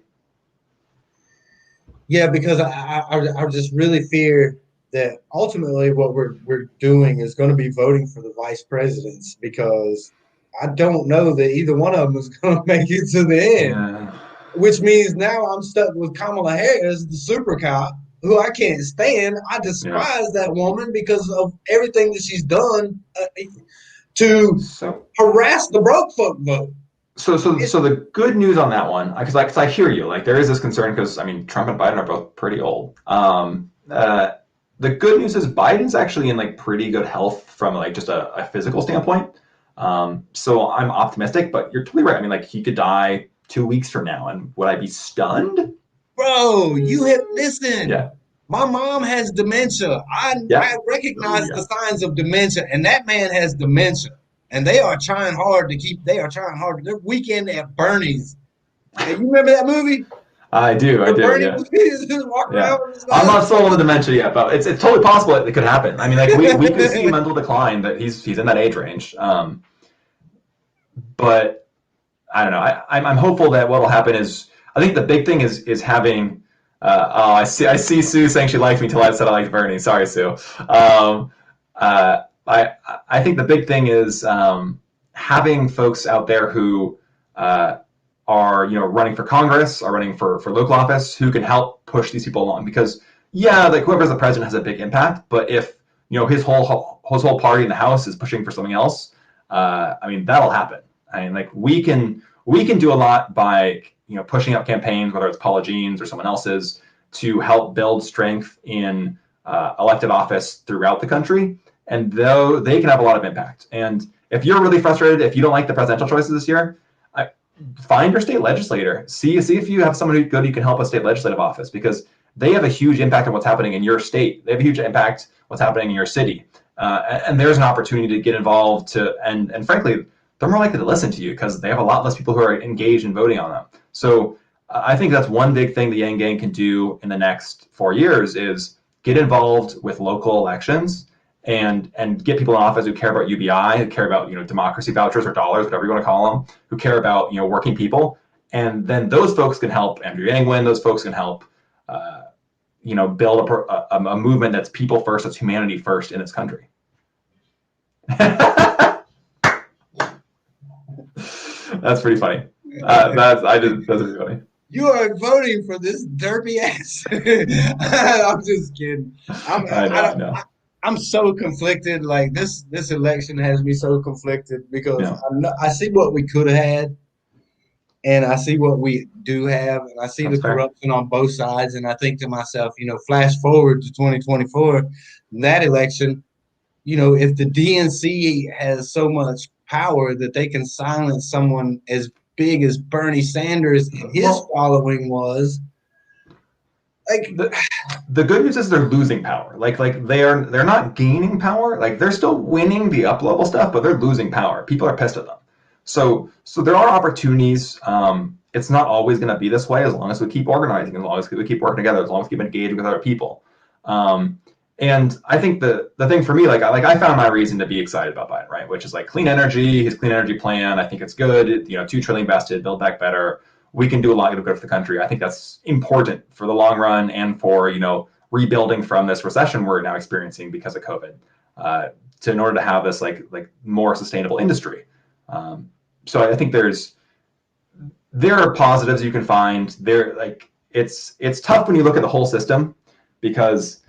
Yeah, because I just really fear that ultimately what we're doing is going to be voting for the vice presidents, because I don't know that either one of them is going to make it to the end, Yeah. which means now I'm stuck with Kamala Harris, the super cop, who I can't stand. I Yeah. despise that woman because of everything that she's done to So harass the broke folk vote. so the good news on that one, because I hear you. Like, there is this concern because, I mean, Trump and Biden are both pretty old. The good news is Biden's actually in, like, pretty good health from, like, just a physical standpoint. So I'm optimistic, but you're totally right. I mean, like, he could die 2 weeks from now, and would I be stunned? Bro, listen. Yeah. My mom has dementia. Yeah. I recognize Yeah. the signs of dementia, and that man has dementia. And they are trying hard to. They're weekend at Bernie's. And you remember that movie? I do. Bernie Yeah. was just walking Yeah. around with his I'm knife. not sold on the dementia yet, but it's totally possible it could happen. I mean, like, we could see mental decline, that he's in that age range. But I don't know. I'm hopeful that what will happen is, I think the big thing is having. I see Sue saying she likes me till I said I like Bernie. Sorry, Sue. I think the big thing is having folks out there who are running for Congress, are running for local office, who can help push these people along. Because like, whoever's the president has a big impact, but if his whole party in the House is pushing for something else, I mean, that'll happen. I mean, like, we can do a lot by pushing up campaigns, whether it's Paula Jean's or someone else's, to help build strength in elected office throughout the country. And though they can have a lot of impact. And if you're really frustrated, if you don't like the presidential choices this year, find your state legislator. See if you have someone who's good who can help a state legislative office, because they have a huge impact on what's happening in your state. They have a huge impact what's happening in your city. And there's an opportunity to get involved and frankly, they're more likely to listen to you because they have a lot less people who are engaged in voting on them. So I think that's one big thing the Yang Gang can do in the next 4 years is get involved with local elections and get people in office who care about UBI, who care about democracy vouchers or dollars, whatever you want to call them, who care about working people, and then those folks can help Andrew Yang win. Those folks can help build a movement that's people first, that's humanity first in this country. That's pretty funny. That's pretty funny. You are voting for this derpy ass. I'm just kidding. I know. I'm so conflicted. Like this election has me so conflicted because I see what we could have had, and I see what we do have, and I see the corruption on both sides. And I think to myself, flash forward to 2024, that election, if the DNC has so much power that they can silence someone as big as Bernie Sanders and his following was, like the good news is they're losing power. Like they're not gaining power. Like they're still winning the up level stuff, but they're losing power. People are pissed at them. So there are opportunities. It's not always going to be this way as long as we keep organizing, as long as we keep working together, as long as we keep engaging with other people. And I think the thing for me, I found my reason to be excited about Biden, right? Which is like clean energy, his clean energy plan. I think it's good. $2 trillion invested, build back better. We can do a lot of good for the country. I think that's important for the long run and for rebuilding from this recession we're now experiencing because of COVID. In order to have this like more sustainable industry. So I think there are positives you can find. It's tough when you look at the whole system because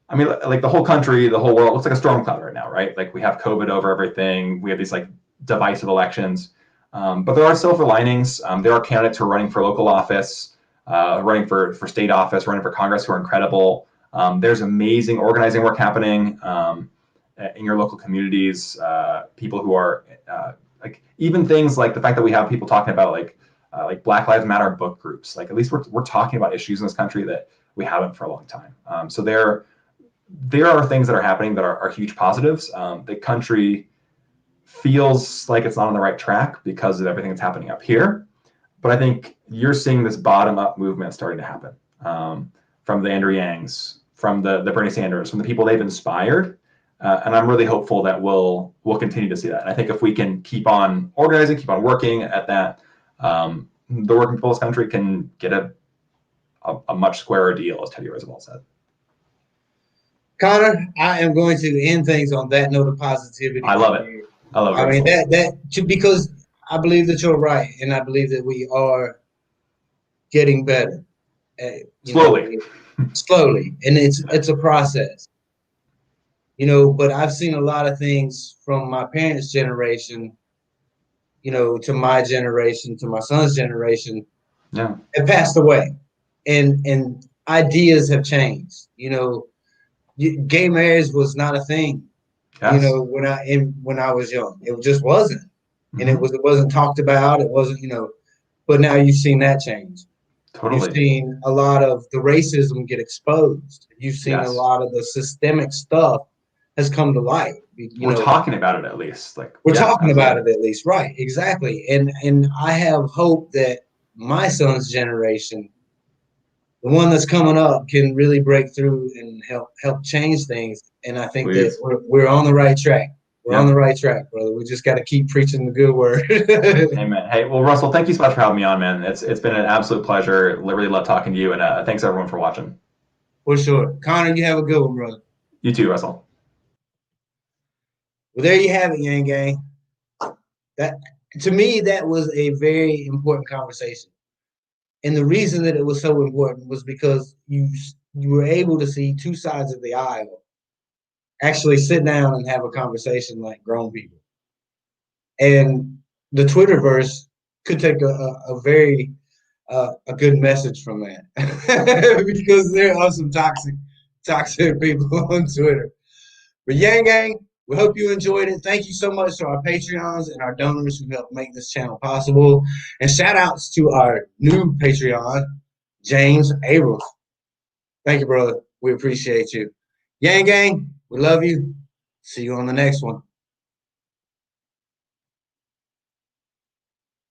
the whole country, the whole world looks like a storm cloud right now, right? Like we have COVID over everything. We have these divisive elections, but there are silver linings. There are candidates who are running for local office, running for state office, running for Congress who are incredible. There's amazing organizing work happening in your local communities. People who are even things like the fact that we have people talking about like Black Lives Matter book groups. Like at least we're talking about issues in this country that we haven't for a long time. So there are things that are happening that are huge positives. The country feels like it's not on the right track because of everything that's happening up here. But I think you're seeing this bottom-up movement starting to happen from the Andrew Yangs, from the Bernie Sanders, from the people they've inspired. And I'm really hopeful that we'll continue to see that. And I think if we can keep on organizing, keep on working at that, the working people of this country can get a much squarer deal, as Teddy Roosevelt said. Conor, I am going to end things on that note of positivity. I love it. I mean because I believe that you're right, and I believe that we are getting better. Slowly, and it's a process. But I've seen a lot of things from my parents' generation, to my generation, to my son's generation, have passed away, and ideas have changed. Gay marriage was not a thing. Yes. When I was young, it just wasn't, and it wasn't talked about. It wasn't, but now you've seen that change. Totally. You've seen a lot of the racism get exposed. You've seen a lot of the systemic stuff has come to light. We're talking about it at least. We're talking about it at least, right? Exactly. And I have hope that my son's generation, the one that's coming up, can really break through and help change things. And I think that we're on the right track. We're on the right track, brother. We just got to keep preaching the good word. Amen. Hey, well, Russell, thank you so much for having me on, man. It's been an absolute pleasure. Really love talking to you, and thanks everyone for watching. For sure. Conor, you have a good one, brother. You too, Russell. Well, there you have it, Yang Gang. That, to me, that was a very important conversation. And the reason that it was so important was because you were able to see two sides of the aisle actually sit down and have a conversation like grown people. And the Twitterverse could take a very good message from that because there are some toxic people on Twitter. But Yang Gang, we hope you enjoyed it. Thank you so much to our Patreons and our donors who helped make this channel possible. And shout outs to our new Patreon, James Abrams. Thank you, brother. We appreciate you. Yang gang, we love you. See you on the next one.